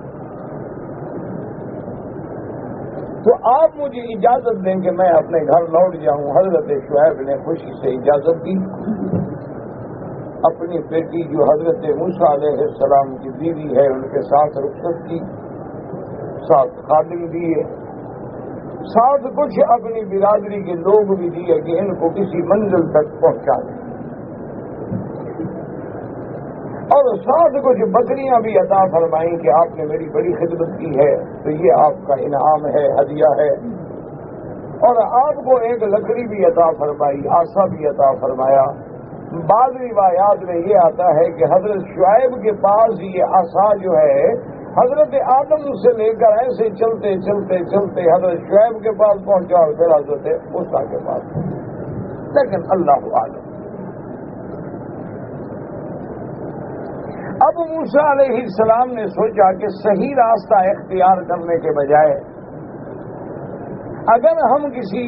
تو آپ مجھے اجازت دیں کہ میں اپنے گھر لوٹ جاؤں۔ حضرت شعیب نے خوشی سے اجازت دی، اپنی بیٹی جو حضرت موسیٰ علیہ السلام کی بیوی ہے ان کے ساتھ رخصت کی، ساتھ خادم دیے، ساتھ کچھ اپنی برادری کے لوگ بھی دیے کہ ان کو کسی منزل تک پہنچا دیں، اور ساتھ کچھ بکریاں بھی عطا فرمائیں کہ آپ نے میری بڑی خدمت کی ہے تو یہ آپ کا انعام ہے، ہدیہ ہے، اور آپ کو ایک لکڑی بھی عطا فرمائی، آسا بھی عطا فرمایا۔ بعض روایات میں یہ آتا ہے کہ حضرت شعیب کے پاس یہ عصا جو ہے حضرت آدم سے لے کر ایسے چلتے چلتے چلتے حضرت شعیب کے پاس پہنچا اور پھر حضرت موسیٰ کے پاس، لیکن اللہ عالم۔ اب موسیٰ علیہ السلام نے سوچا کہ صحیح راستہ اختیار کرنے کے بجائے اگر ہم کسی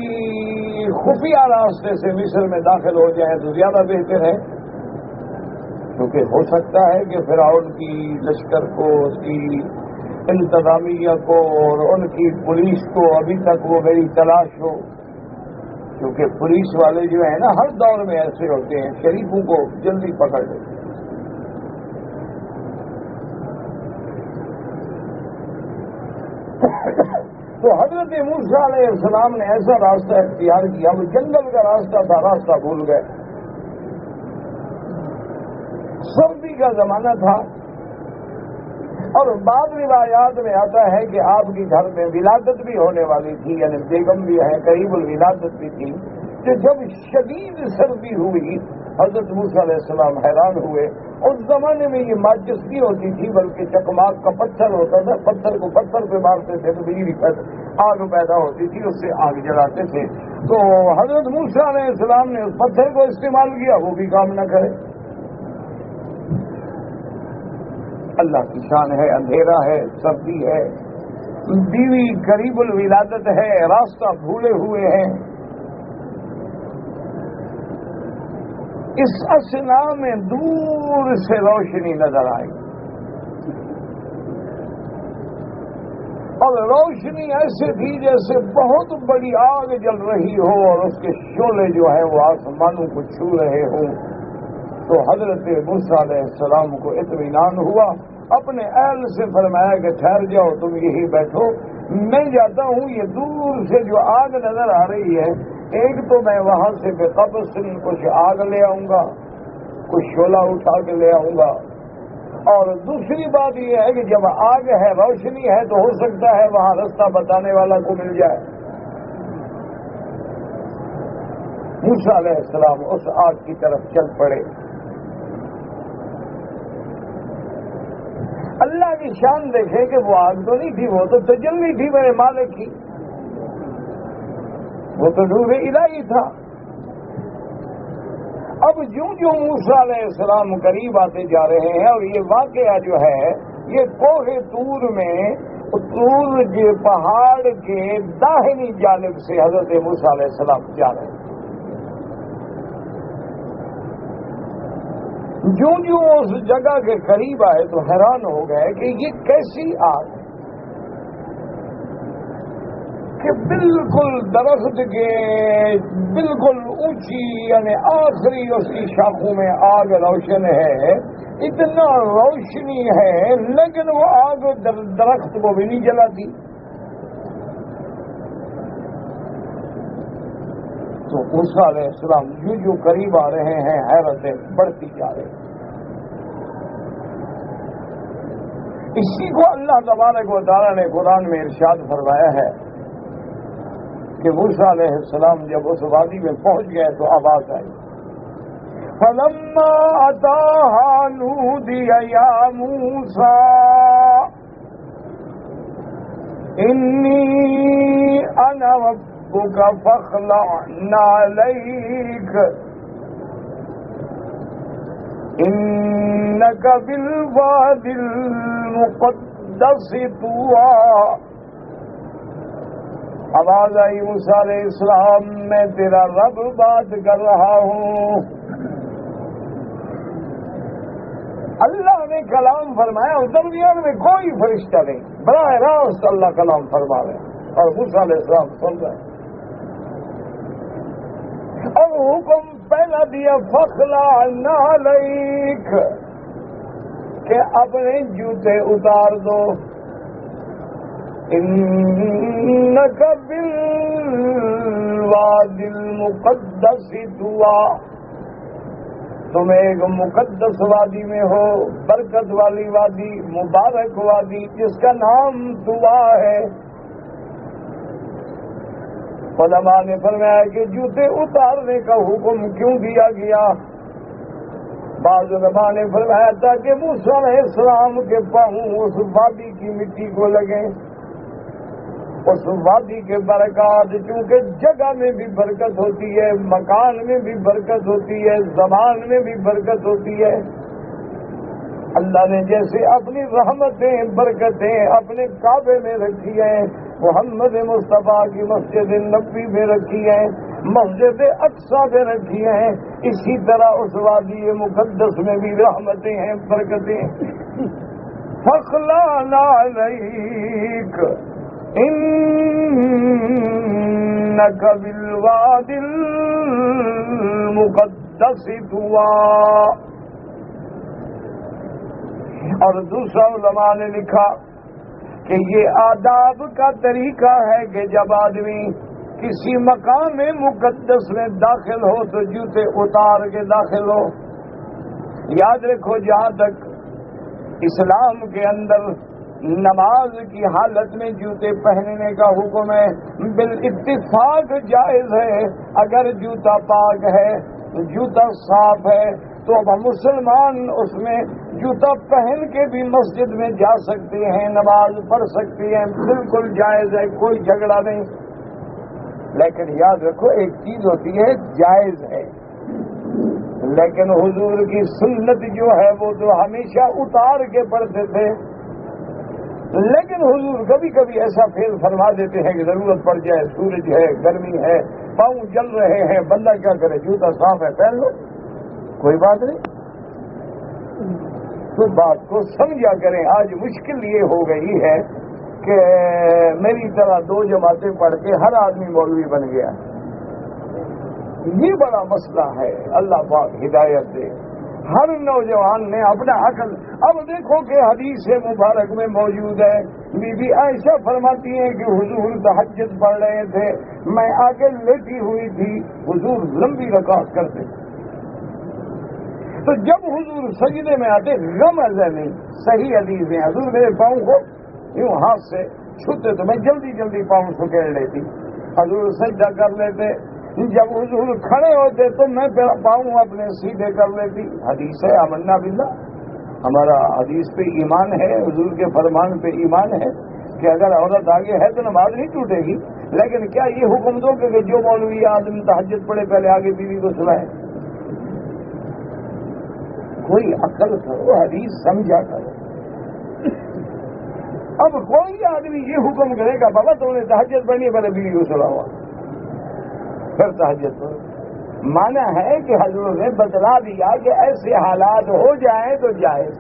خفیہ راستے سے مصر میں داخل ہو جائیں تو زیادہ بہتر ہے، کیونکہ ہو سکتا ہے کہ فرعون کی لشکر کو، اس کی انتظامیہ کو اور ان کی پولیس کو ابھی تک وہ میری تلاش ہو، کیونکہ پولیس والے جو ہیں نا ہر دور میں ایسے ہوتے ہیں، شریفوں کو جلدی پکڑ لیتے ہیں۔ تو حضرت موسیٰ علیہ السلام نے ایسا راستہ اختیار کیا، وہ جنگل کا راستہ تھا، راستہ بھول گئے، سردی کا زمانہ تھا، اور بعض روایات میں آتا ہے کہ آپ کے گھر میں ولادت بھی ہونے والی تھی، یعنی بیگم بھی ہے، قریب الولادت بھی تھی، کہ جب شدید سردی ہوئی حضرت موسیٰ علیہ السلام حیران ہوئے۔ اس زمانے میں یہ ماچس نہیں ہوتی تھی بلکہ چکماک کا پتھر ہوتا تھا، پتھر کو پتھر پہ مارتے تھے تو بجلی آگ پیدا ہوتی تھی، اس سے آگ جلاتے تھے۔ تو حضرت موسیٰ علیہ السلام نے اس پتھر کو استعمال کیا، وہ بھی کام نہ کرے۔ اللہ کی شان ہے، اندھیرا ہے، سردی ہے، بیوی قریب الولادت ہے، راستہ بھولے ہوئے ہیں۔ اس اثنا میں دور سے روشنی نظر آئی، اور روشنی ایسے تھی جیسے بہت بڑی آگ جل رہی ہو اور اس کے شعلے جو ہیں وہ آسمانوں کو چھو رہے ہوں۔ تو حضرت موسیٰ علیہ السلام کو اطمینان ہوا، اپنے اہل سے فرمایا کہ ٹھہر جاؤ، تم یہی بیٹھو، میں جاتا ہوں، یہ دور سے جو آگ نظر آ رہی ہے، ایک تو میں وہاں سے بے قبض سے کچھ آگ لے آؤں گا، کچھ شعلہ اٹھا کے لے آؤں گا، اور دوسری بات یہ ہے کہ جب آگ ہے، روشنی ہے، تو ہو سکتا ہے وہاں رستہ بتانے والا کو مل جائے۔ موسیٰ علیہ السلام اس آگ کی طرف چل پڑے۔ اللہ کی شان دیکھیں کہ وہ آگ تو نہیں تھی، وہ تو تجلی تھی میرے مالک کی، وہ تو نور الہی تھا۔ اب جو موسیٰ علیہ السلام قریب آتے جا رہے ہیں، اور یہ واقعہ جو ہے یہ کوہ طور میں، طور کے پہاڑ کے داہنی جانب سے حضرت موسیٰ علیہ السلام جا رہے ہیں۔ جو اس جگہ کے قریب آئے تو حیران ہو گئے کہ یہ کیسی آگ کہ بالکل درخت کے بالکل اونچی یعنی آخری اس کی شاخوں میں آگ روشن ہے، اتنا روشنی ہے، لیکن وہ آگ درخت کو بھی نہیں جلاتی۔ تو موسیٰ علیہ السلام جو قریب آ رہے ہیں حیرتیں بڑھتی جا رہی۔ اسی کو اللہ تبارک و تعالیٰ نے قرآن میں ارشاد فرمایا ہے کہ موسیٰ علیہ السلام جب اس وادی میں پہنچ گئے تو آواز آئی، فَلَمَّا أَتَاهَا نُودِيَ يَا مُوسَىٰ إِنِّي أَنَا رَبُّكَ فَاخْلَعْ نَعْلَيْكَ إِنَّكَ بِالْوَادِ الْمُقَدَّسِ طُوًى۔ آواز آئی موسیٰ علیہ السلام، میں تیرا رب بات کر رہا ہوں۔ اللہ نے کلام فرمایا، اس درمیان میں کوئی فرشتہ نہیں، براہ راست اللہ کلام فرما رہے اور موسیٰ علیہ السلام سن رہے اور حکم پہلا دیا فخلع نعلیک کہ اپنے جوتے اتار دو، انک بالوادی المقدس طویٰ، تم ایک مقدس وادی میں ہو، برکت والی وادی، مبارک وادی جس کا نام طویٰ ہے۔ علماء نے فرمایا کہ جوتے اتارنے کا حکم کیوں دیا گیا؟ بعض علماء نے فرمایا تاکہ موسیٰ علیہ السلام کے پاؤں اس وادی کی مٹی کو لگیں، اس وادی کے برکات، چونکہ جگہ میں بھی برکت ہوتی ہے، مکان میں بھی برکت ہوتی ہے، زبان میں بھی برکت ہوتی ہے۔ اللہ نے جیسے اپنی رحمتیں برکتیں اپنے کعبے میں رکھی ہیں، محمد مصطفیٰ کی مسجد نبوی میں رکھی ہیں، مسجد اقصیٰ میں رکھی ہیں، اسی طرح اس وادی مقدس میں بھی رحمتیں ہیں، برکتیں۔ فخلع نعلیک انک بالوادی المقدس طویٰ۔ اور دوسرا علماء نے لکھا کہ یہ آداب کا طریقہ ہے کہ جب آدمی کسی مقام مقدس میں داخل ہو تو جوتے اتار کے داخل ہو۔ یاد رکھو جہاں تک اسلام کے اندر نماز کی حالت میں جوتے پہننے کا حکم ہے، بالاتفاق جائز ہے۔ اگر جوتا پاک ہے، جوتا صاف ہے، تو اب مسلمان اس میں جوتا پہن کے بھی مسجد میں جا سکتے ہیں، نماز پڑھ سکتے ہیں، بالکل جائز ہے، کوئی جھگڑا نہیں۔ لیکن یاد رکھو ایک چیز ہوتی ہے جائز ہے، لیکن حضور کی سنت جو ہے وہ تو ہمیشہ اتار کے پڑھتے تھے، لیکن حضور کبھی کبھی ایسا فعل فرما دیتے ہیں کہ ضرورت پڑ جائے، سورج ہے، گرمی ہے، پاؤں جل رہے ہیں، بندہ کیا کرے، جوتا صاف ہے پہن لو، کوئی بات نہیں۔ تو بات کو سمجھا کریں۔ آج مشکل یہ ہو گئی ہے کہ میری طرح دو جماعتیں پڑھ کے ہر آدمی مولوی بن گیا، یہ بڑا مسئلہ ہے۔ اللہ پاک ہدایت دے۔ ہر نوجوان نے اپنا عقل، اب دیکھو کہ حدیث مبارک میں موجود ہے، بی بی عائشہ فرماتی ہیں کہ حضور تہجد پڑھ رہے تھے، میں آگے لیٹی ہوئی تھی، حضور لمبی رکعت کرتے، تو جب حضور سجدے میں آتے غمز نہیں، صحیح حدیث ہے، حضور میرے پاؤں کو یوں ہاتھ سے چھوتے تو میں جلدی جلدی پاؤں سکیڑ لیتی، حضور سجدہ کر لیتے، جب حضور کھڑے ہوتے تو میں پاؤں اپنے سیدھے کر لیتی۔ حدیث ہے، آمنا باللہ، ہمارا حدیث پہ ایمان ہے، حضور کے فرمان پہ ایمان ہے کہ اگر عورت آگے ہے تو نماز نہیں ٹوٹے گی، لیکن کیا یہ حکم دو کہ جو مولوی آدمی تہجد پڑھے پہلے آگے بیوی کو سلائے؟ کوئی عقل کرو، حدیث سمجھا کرو۔ اب کوئی آدمی یہ حکم کرے گا بابا تم نے تہجد پڑھنی ہے، پہلے بیوی کو سلاؤ پھر تہجد پڑھو، مانا ہے کہ حضور نے بتلا دیا کہ ایسے حالات ہو جائیں تو جائز.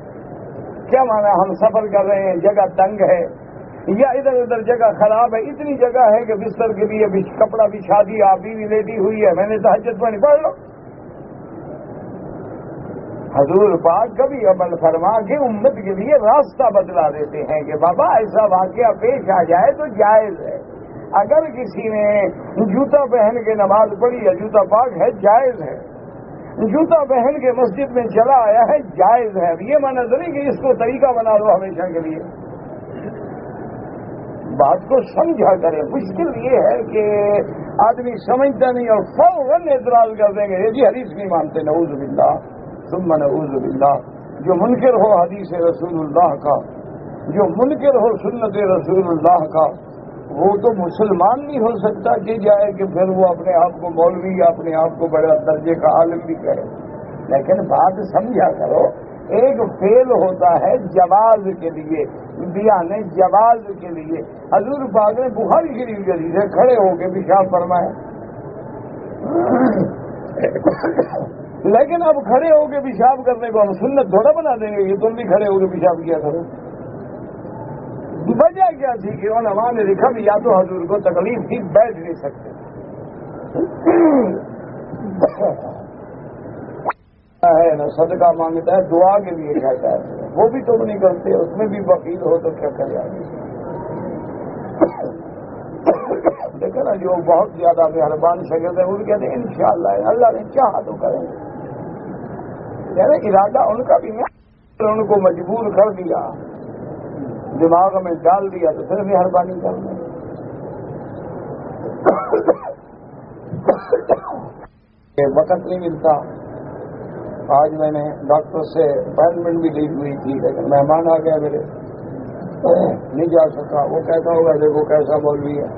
کیا مانا؟ ہم سفر کر رہے ہیں، جگہ تنگ ہے یا ادھر ادھر جگہ خراب ہے، اتنی جگہ ہے کہ بستر کے لیے کپڑا بچھا دیا، بیوی لیٹی ہوئی ہے، میں نے تہجد پڑھی، پڑھ لو. حضور پاک کبھی عمل فرما کے امت کے لیے راستہ بتلا دیتے ہیں کہ بابا ایسا واقعہ پیش آ جائے تو جائز ہے. اگر کسی نے جوتا پہن کے نماز پڑھی یا جوتا پاک ہے، جائز ہے. جوتا پہن کے مسجد میں چلا آیا ہے، جائز ہے. یہ مانا نہیں کہ اس کو طریقہ بنا دو ہمیشہ کے لیے. بات کو سمجھا کریں. مشکل یہ ہے کہ آدمی سمجھتا نہیں اور فوراً اعتراض کر دیں گے یہ جی حدیث نہیں مانتے، نعوذ باللہ ثم نعوذ باللہ. جو منکر ہو حدیث رسول اللہ کا، جو منکر ہو سنت رسول اللہ کا، وہ تو مسلمان نہیں ہو سکتا کہ جائے کہ پھر وہ اپنے آپ کو مولوی یا اپنے آپ کو بڑا درجے کا عالم بھی کہے. لیکن بات سمجھا کرو، ایک فعل ہوتا ہے جواز کے لیے، بیان جواز کے لیے. حضور پاک نے بخاری شریف کے لیے کھڑے ہو کے پیشاب فرمائے، لیکن اب کھڑے ہو کے پیشاب کرنے کو ہم سنت تھوڑا بنا دیں گے کہ تم بھی کھڑے ہو کے پیشاب کیا کرو. وجہ کیا تھی کہ علماء نے لکھا بھی یا تو حضور کو تکلیف تھی، بیٹھ نہیں سکتے. ہے نا صدقہ مانگتا ہے، دعا کے لیے کہتا ہے، وہ بھی تم نہیں کرتے، اس میں بھی وکیل ہو تو کیا کرے آگے. دیکھیں نا جو بہت زیادہ مہربان شاگرد ہیں وہ بھی کہتے ہیں انشاءاللہ اللہ نے چاہا تو کریں گے. یعنی ارادہ ان کا بھی نہیں، ان کو مجبور کر دیا، دماغ میں ڈال دیا تو پھر مہربانی کرنا. وقت نہیں ملتا. آج میں نے ڈاکٹر سے اپائنٹمنٹ بھی لی ہوئی تھی، لیکن مہمان آ گیا میرے، نہیں جا سکا. وہ کہتا ہوگا دیکھو کیسا مولوی ہے،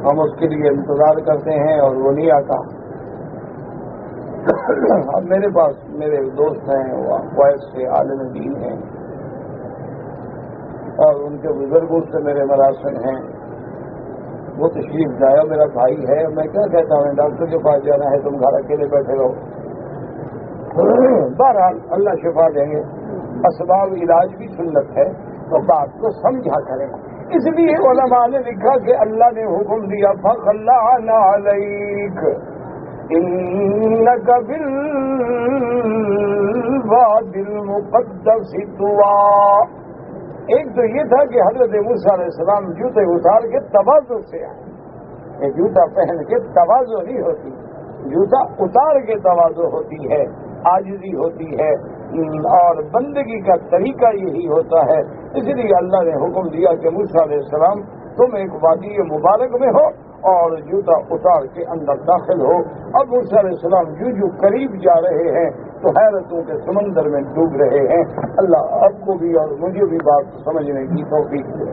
ہم اس کے لیے انتظار کرتے ہیں اور وہ نہیں آتا. اب میرے پاس میرے دوست ہیں، وہ کویت سے عالم دین ہیں اور ان کے بزرگوں سے میرے مراسل ہیں، وہ تشریف لایا، میرا بھائی ہے. میں کیا کہتا ہوں ڈاکٹر کے پاس جانا ہے، تم گھر اکیلے بیٹھے رہو. بہرحال اللہ شفا دیں گے، اسباب علاج بھی سنت ہے، تو بات کو سمجھا کریں. اس لیے علماء نے لکھا کہ اللہ نے حکم دیا فَخَلَّعْنَا عَلَيْكَ إِنَّكَ بِالْوَادِ الْمُقَدَّسِ طُوًى. ایک تو یہ تھا کہ حضرت موسیٰ علیہ السلام جوتے اتار کے تواضع سے آئے. یہ جوتا پہن کے تواضع نہیں ہوتی، جوتا اتار کے تواضع ہوتی ہے، عاجزی ہوتی ہے، اور بندگی کا طریقہ یہی ہوتا ہے. اس لیے اللہ نے حکم دیا کہ موسیٰ علیہ السلام تم ایک وادی مبارک میں ہو اور جوتا اتار کے اندر داخل ہو. اب موسیٰ علیہ السلام جو قریب جا رہے ہیں تو حیرتوں کے سمندر میں ڈوب رہے ہیں. اللہ آپ کو بھی اور مجھے بھی بات سمجھنے کی توفیق دے.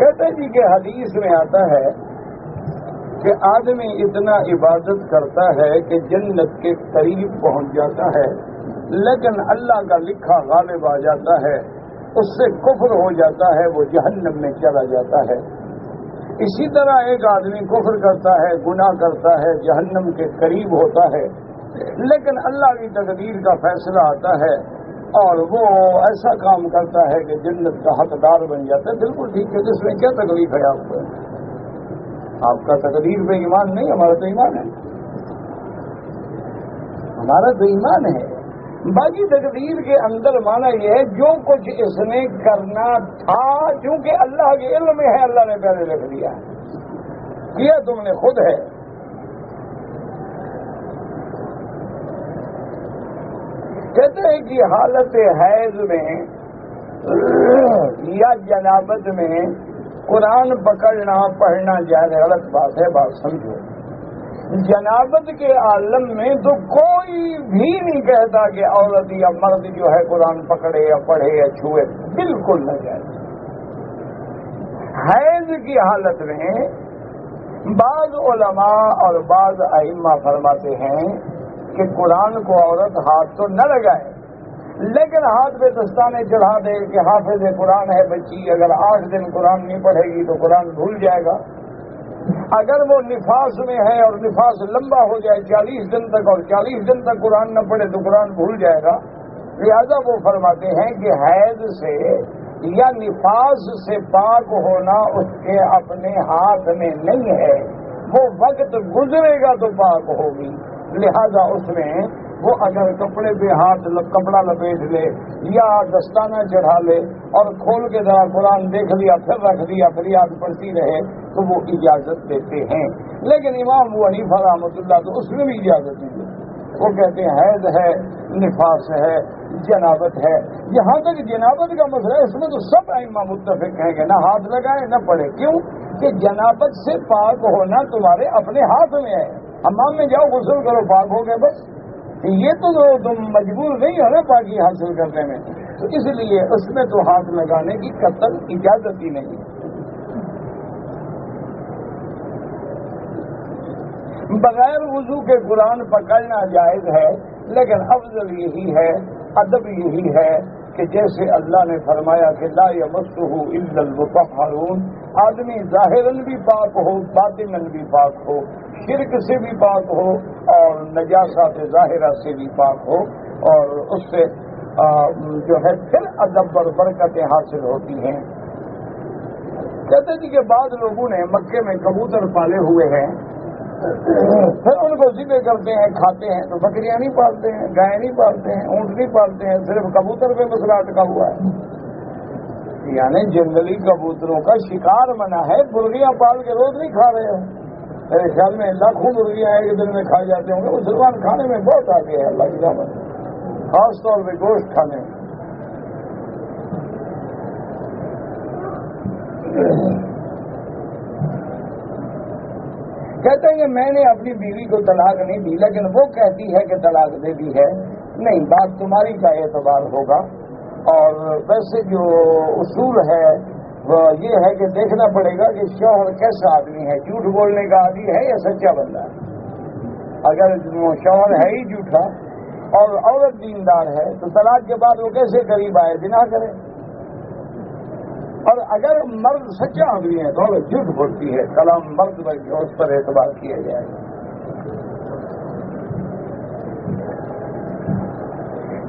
کہتے جی کہ حدیث میں آتا ہے کہ آدمی اتنا عبادت کرتا ہے کہ جنت کے قریب پہنچ جاتا ہے، لیکن اللہ کا لکھا غالب آ جاتا ہے، اس سے کفر ہو جاتا ہے، وہ جہنم میں چلا جاتا ہے. اسی طرح ایک آدمی کفر کرتا ہے، گناہ کرتا ہے، جہنم کے قریب ہوتا ہے، لیکن اللہ کی تقدیر کا فیصلہ آتا ہے اور وہ ایسا کام کرتا ہے کہ جنت کا حقدار بن جاتا ہے. بالکل ٹھیک ہے، اس میں کیا تکلیف ہے آپ کو؟ آپ کا تقدیر پہ ایمان نہیں، ہمارا تو ایمان ہے، ہمارا تو ایمان ہے. باقی تقدیر کے اندر مانا یہ ہے جو کچھ اس نے کرنا تھا، چونکہ اللہ کے علم میں ہے، اللہ نے پہلے لکھ دیا ہے، کیا تم نے خود ہے. کہتے ہیں کہ حالت حیض میں یا جنابت میں قرآن پکڑنا پڑھنا جائز، غلط بات ہے. بات سمجھو، جنابت کے عالم میں تو کوئی بھی نہیں کہتا کہ عورت یا مرد جو ہے قرآن پکڑے یا پڑھے یا چھوئے، بالکل نہ جائے. حیض کی حالت میں بعض علماء اور بعض ائمہ فرماتے ہیں کہ قرآن کو عورت ہاتھ تو نہ لگائے، لیکن ہاتھ پہ دستانے چڑھا دے کہ حافظ قرآن ہے بچی، اگر 8 دن قرآن نہیں پڑھے گی تو قرآن بھول جائے گا۔ اگر وہ نفاس میں ہے اور نفاس لمبا ہو جائے 40 دن تک، اور 40 دن تک قرآن نہ پڑھے تو قرآن بھول جائے گا۔ لہذا وہ فرماتے ہیں کہ حیض سے یا نفاس سے پاک ہونا اس کے اپنے ہاتھ میں نہیں ہے، وہ وقت گزرے گا تو پاک ہوگی۔ لہذا اس میں وہ اگر کپڑے پہ کپڑا لپیٹ لے یا دستانہ چڑھا لے اور کھول کے ذرا قرآن دیکھ لیا پھر رکھ دیا پھر یاد پڑتی رہے تو وہ اجازت دیتے ہیں۔ لیکن امام ابو حنیفہ رحمۃ اللہ تو اس میں بھی اجازت نہیں دیتے، وہ کہتے ہیں حیض ہے، نفاس ہے، جنابت ہے۔ یہاں تک جنابت کا مسئلہ ہے، اس میں تو سب ائمہ متفق ہیں کہ نہ ہاتھ لگائیں نہ پڑھے۔ کیوں کہ جنابت سے پاک ہونا تمہارے اپنے ہاتھ میں ہے، حمام میں جاؤ غسل کرو پاک ہو گئے بس، یہ تو تم مجبور نہیں ہو نا پاکی حاصل کرنے میں، تو اس لیے اس میں تو ہاتھ لگانے کی قطعاً اجازت ہی نہیں۔ بغیر وضو کے قرآن پکڑنا جائز ہے، لیکن افضل یہی ہے، ادب یہی ہے کہ جیسے اللہ نے فرمایا کہ لا یمسہ الا المطہرون، آدمی ظاہراً بھی پاک ہو باطناً بھی پاک ہو، شرک سے بھی پاک ہو اور نجاسات ظاہرہ سے بھی پاک ہو، اور اس سے جو ہے پھر ادب اور برکتیں حاصل ہوتی ہیں۔ کہتے جی کہ بعض لوگوں نے مکے میں کبوتر پالے ہوئے ہیں، پھر ان کو ذبح کرتے ہیں کھاتے ہیں، تو بکریاں نہیں پالتے ہیں، گائے نہیں پالتے ہیں، اونٹ نہیں پالتے ہیں، صرف کبوتر پہ مسئلہ اٹکا ہوا ہے۔ یعنی جنگلی کبوتروں کا شکار منع ہے، مرغیاں پال کے روز نہیں کھا رہے ہو۔ میرے خیال میں لاکھوں مرغیاں ایک دن میں کھائے جاتے ہوں گے۔ مسلمان کھانے میں بہت آگے ہے اللہ کی رحمت، خاص طور پہ گوشت کھانے میں۔ کہتے ہیں کہ میں نے اپنی بیوی کو طلاق نہیں دی، لیکن وہ کہتی ہے کہ طلاق دے دی ہے۔ نہیں، بات تمہاری کا اعتبار ہوگا، اور ویسے جو اصول ہے وہ یہ ہے کہ دیکھنا پڑے گا کہ شوہر کیسا آدمی ہے، جھوٹ بولنے کا عادی ہے یا سچا بندہ ہے۔ اگر شوہر ہے ہی جھوٹا اور عورت دیندار ہے تو طلاق کے بعد وہ کیسے قریب آئے، زنا کرے؟ اور اگر مرد سچا آدمی ہے تو عورت جھوٹ بولتی ہے، کلام مرد پر اس پر اعتبار کیا جائے گا۔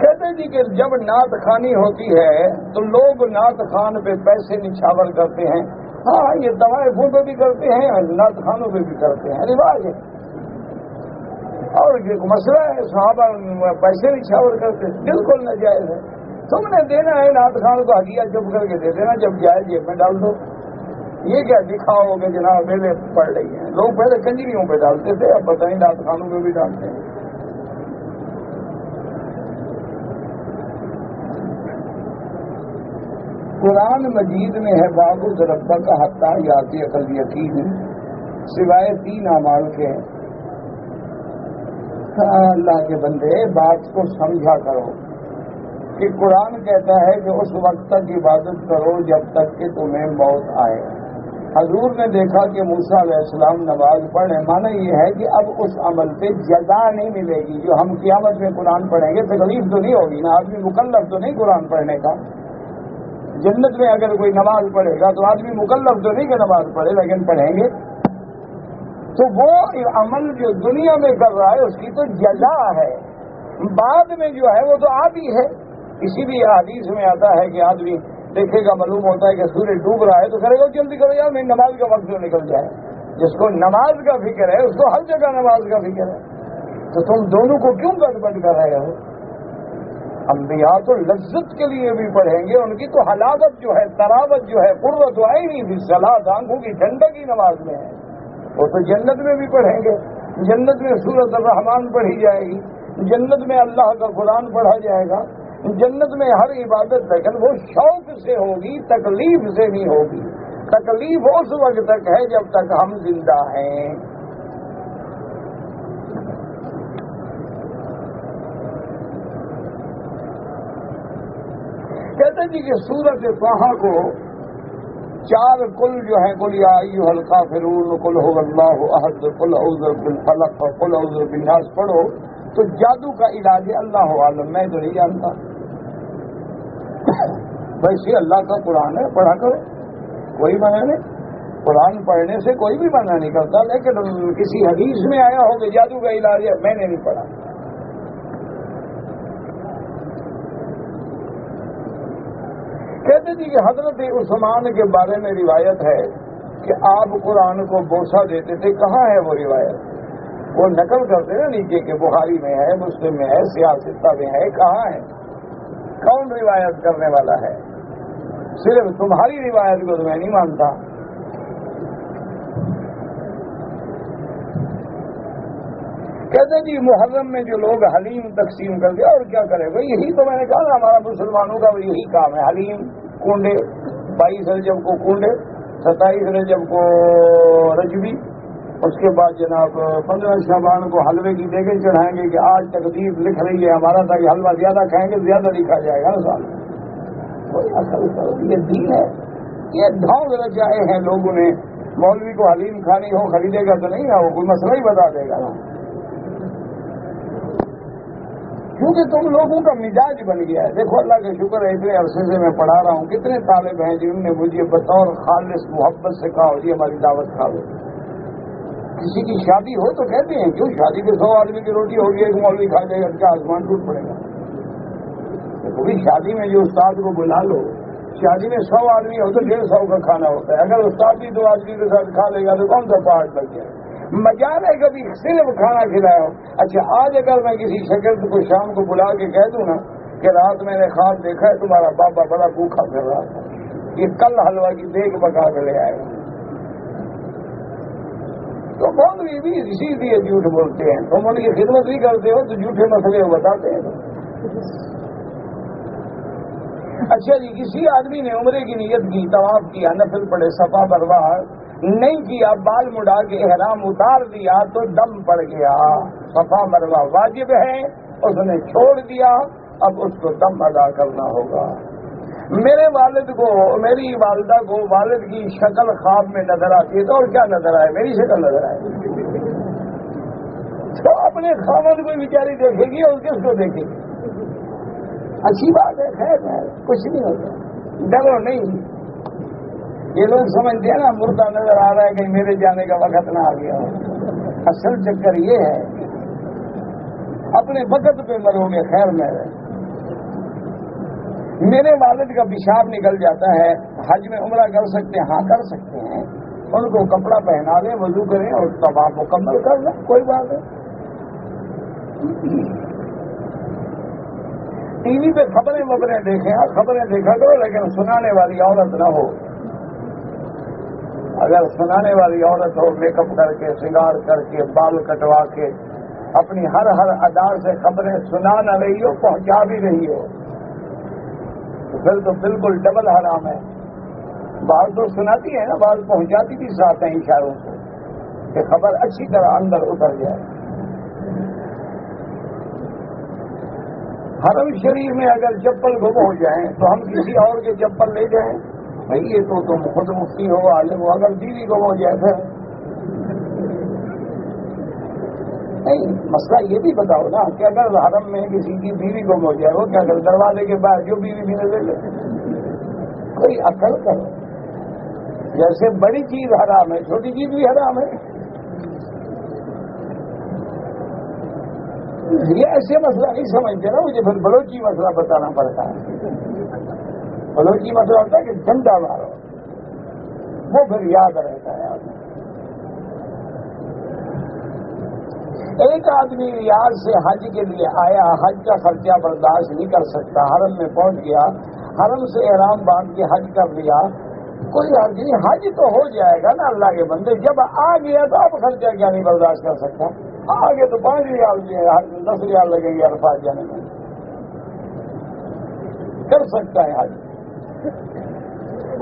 کہتے جی کہ جب نعت خوانی ہوتی ہے تو لوگ نعت خوان پہ پیسے نچھاور کرتے ہیں۔ ہاں، یہ طوائفوں پہ بھی کرتے ہیں اور نعت خوانوں پہ بھی کرتے ہیں، رواج ہے اور ایک مسئلہ ہے، صحابہ پیسے نچھاور کرتے ہیں، بالکل ناجائز ہے۔ تم نے دینا ہے نعت خوان کو ہدیہ چپ کر کے دے دینا، جب جائے جیب میں ڈال دو۔ یہ کیا دکھاؤ گے جناب میلے پڑ رہی ہیں؟ لوگ پہلے کنجریوں پہ ڈالتے تھے، اب پتہ نہیں نعت خوانوں پہ بھی ڈالتے ہیں۔ قرآن مجید میں ہے باب ربہ کا حتیٰ یاتی عقل یقین، سوائے 3 اعمال کے۔ اللہ کے بندے بات کو سمجھا کرو کہ قرآن کہتا ہے کہ اس وقت تک عبادت کرو جب تک کہ تمہیں موت آئے۔ حضور نے دیکھا کہ موسیٰ علیہ السلام نماز پڑھیں، معنی یہ ہے کہ اب اس عمل پہ جزا نہیں ملے گی۔ جو ہم قیامت میں قرآن پڑھیں گے تکلیف تو نہیں ہوگی نا، آدمی مکلف تو نہیں قرآن پڑھنے کا۔ جنت میں اگر کوئی نماز پڑھے گا تو آدمی مکلف تو نہیں کہ نماز پڑھے، لیکن پڑھیں گے تو وہ عمل جو دنیا میں کر رہا ہے اس کی تو جزا ہے، بعد میں جو ہے وہ تو عادی ہے۔ اسی لیے حدیث میں آتا ہے کہ آدمی دیکھے گا، معلوم ہوتا ہے کہ سورج ڈوب رہا ہے تو کرے گا جلدی کرو یار میری نماز کا وقت جو نکل جائے۔ جس کو نماز کا فکر ہے اس کو ہر جگہ نماز کا فکر ہے، تو تم دونوں کو کیوں گڑبڑ کر رہے ہو؟ انبیاء تو لذت کے لیے بھی پڑھیں گے، ان کی تو حلاوت جو ہے، تراوت جو ہے، قرۃ عین فی الصلاۃ، آنکھوں کی ٹھنڈک کی نماز میں ہے۔ وہ تو جنت میں بھی پڑھیں گے، جنت میں سورۃ الرحمن پڑھی جائے گی، جنت میں اللہ کا قرآن پڑھا جائے گا، جنت میں ہر عبادت، لیکن وہ شوق سے ہوگی، تکلیف سے نہیں ہوگی۔ تکلیف اس وقت تک ہے جب تک ہم زندہ ہیں۔ کہتے جی کہ سورۃ طٰہٰ کو 4 کل جو ہیں، قل یا ایھا الکافرون، قل ھو اللہ احد، قل اعوذ بالفلق، قل اعوذ بالناس پڑھو تو جادو کا علاج ہے اللہ عالم، میں تو نہیں جانتا۔ ویسے اللہ کا قرآن ہے، پڑھا کرو، کوئی منع نہیں، قرآن پڑھنے سے کوئی بھی منع نہیں کرتا، لیکن کسی حدیث میں آیا ہو کہ جادو کا علاج ہے، میں نے نہیں پڑھا۔ کہتے تھے کہ حضرت عثمان کے بارے میں روایت ہے کہ آپ قرآن کو بوسہ دیتے تھے، کہاں ہے وہ روایت؟ وہ نقل کرتے ہیں نیچے کہ بخاری میں ہے، مسلم میں ہے، سیاستہ میں ہے، کہاں ہے؟ کون روایت کرنے والا ہے؟ صرف تمہاری روایت کو تو میں نہیں مانتا۔ کہتے جی محرم میں جو لوگ حلیم تقسیم کر دیا، اور کیا کرے بھائی، یہی تو میں نے کہا نا ہمارا مسلمانوں کا یہی کام ہے، حلیم کنڈے، 22 رجب کو کنڈے، 27 رجب کو رجبی، اس کے بعد جناب 15 شعبان کو حلوے کی دیگیں چڑھائیں گے کہ آج تقدیر لکھ رہی ہے ہمارا تھا کہ حلوہ زیادہ کھائیں گے زیادہ لکھا جائے گا نا سال۔ کوئی اصل یہ دین ہے، یہ ڈھونگ رچائے ہیں لوگوں نے۔ مولوی کو حلیم کھانی ہو خریدے گا تو نہیں نا، وہ کوئی مسئلہ ہی بتا دے گا نا، کیونکہ تم لوگوں کا مزاج بن گیا ہے۔ دیکھو اللہ کا شکر ہے، اتنے عرصے سے میں پڑھا رہا ہوں، کتنے طالب ہیں جنہوں نے مجھے بطور خالص محبت سے کہا جی ہماری دعوت کھا لو۔ کسی کی شادی ہو تو کہتے ہیں کیوں شادی کے 100 آدمی کی روٹی ہوگی، ایک مولوی کھا جائے گا، کیا آسمان ٹوٹ پڑے گا؟ کبھی شادی میں جو استاد کو بلا لو، شادی میں 100 آدمی ہو تو 150 کا کھانا ہوتا ہے، اگر استاد بھی 2 آدمی کے ساتھ کھا لے گا تو کون سا پہاڑ لگ جائے؟ مجال ہے کبھی صرف کھانا کھلایا ہو۔ اچھا آج اگر میں کسی شاگرد کو شام کو بلا کے کہہ دوں نا کہ رات میں نے خواب دیکھا ہے تمہارا بابا بڑا بھوکا پھر رہا تھا، یہ کل حلوہ کی دیگ پکا کے لے آئے گا، تو کون بھی اسی لیے جھوٹ بولتے ہیں، تم ان کی خدمت بھی کرتے ہو تو جھوٹے مسئلے بتاتے ہیں۔ اچھا جی کسی آدمی نے عمرے کی نیت کی، طواف کیا، نفل پڑے، صفا مروا نہیں کیا، بال مڑا کے احرام اتار دیا تو دم پڑ گیا، صفا مروا واجب ہے، اس نے چھوڑ دیا، اب اس کو دم ادا کرنا ہوگا۔ میرے والد کو، میری والدہ کو والد کی شکل خواب میں نظر آتی ہے، تو اور کیا نظر آئے؟ میری شکل نظر آئے، تو اپنے خامد کو بیچاری دیکھے گی اور کس کو دیکھے گی؟ اچھی بات ہے، خیر ہے، کچھ نہیں ہوتا، ڈرو نہیں۔ یہ لوگ سمجھتے ہیں نا مردہ نظر آ رہا ہے کہ میرے جانے کا وقت نہ آ گیا، اصل چکر یہ ہے اپنے وقت پہ مرو گے، خیر میں میرے والد کا پیشاب نکل جاتا ہے، حج میں عمرہ کر سکتے ہیں؟ ہاں کر سکتے ہیں، ان کو کپڑا پہنا دیں، وضو کریں اور طواف مکمل کر لیں، کوئی بات نہیں۔ ٹی وی پہ خبریں دیکھیں، خبریں دیکھا کرو لیکن سنانے والی عورت نہ ہو۔ اگر سنانے والی عورت ہو، میک اپ کر کے، سنگار کر کے، بال کٹوا کے، اپنی ہر ادا سے خبریں سنا نہ رہی ہو، پہنچا بھی رہی ہو، پھر تو بالکل ڈبل حرام ہے۔ بعض تو سناتی ہے نا، بعض پہنچاتی بھی ساتھ ہیں اشاروں سے کہ خبر اچھی طرح اندر اتر جائے۔ حرم شریف میں اگر چپل گم ہو جائیں تو ہم کسی اور کے چپل لے جائیں؟ بھائی یہ تو تم خود مفتی ہو، عالم ہو، اگر بیوی گم ہو جائے پھر نہیں، مسئلہ یہ بھی بتاؤ نا کہ اگر حرم میں کسی کی بیوی گم ہو جائے، وہ کیا اگر دروازے کے باہر جو بیوی بھی لے لے، کوئی عقل کرو، جیسے بڑی چیز حرام ہے چھوٹی چیز بھی حرام ہے۔ یہ ایسے مسئلہ نہیں سمجھتے نا، مجھے پھر بلوچی مسئلہ بتانا پڑتا ہے۔ بلوچی مسئلہ ہوتا ہے کہ ڈنڈا مارو، وہ پھر یاد رہتا ہے۔ ایک آدمی ریاض سے حج کے لیے آیا، حج کا خرچہ برداشت نہیں کر سکتا، حرم میں پہنچ گیا، حرم سے احرام باندھ کے حج کر لیا، کوئی حرج نہیں، حج تو ہو جائے گا نا اللہ کے بندے، جب آ گیا تو اب خرچہ کیا نہیں برداشت کر سکتا؟ آگے تو 5 ریال 10 ریال لگیں گے عرفات جانے میں، کر سکتا ہے حج۔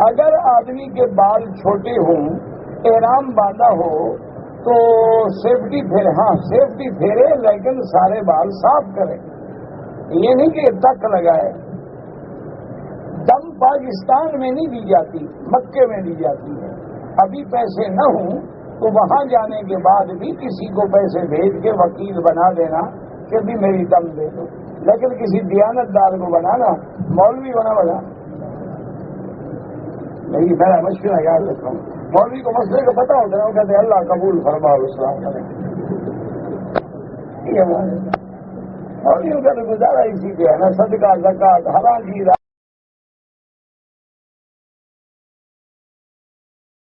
اگر آدمی کے بال چھوٹے ہوں، احرام باندھا ہو تو سیفٹی پھیرے، ہاں سیفٹی پھیرے لیکن سارے بال صاف کرے، یہ نہیں کہ تک لگائے۔ دم پاکستان میں نہیں دی جاتی، مکے میں دی جاتی ہے۔ ابھی پیسے نہ ہوں تو وہاں جانے کے بعد بھی کسی کو پیسے بھیج کے وکیل بنا دینا کہ بھی میری دم دے دو، لیکن کسی دیانت دار کو بنانا، مولوی بنا نہیں، میرا مشورہ یاد رکھتا ہوں، مولوی کو مسئلے کا پتہ ہوتا ہے، وہ کہتے ہیں اللہ قبول فرما اسلام کریں، یہ مولویوں کا تو گزارا اسی پہ ہے نا، صدقہ زکات حلال چیز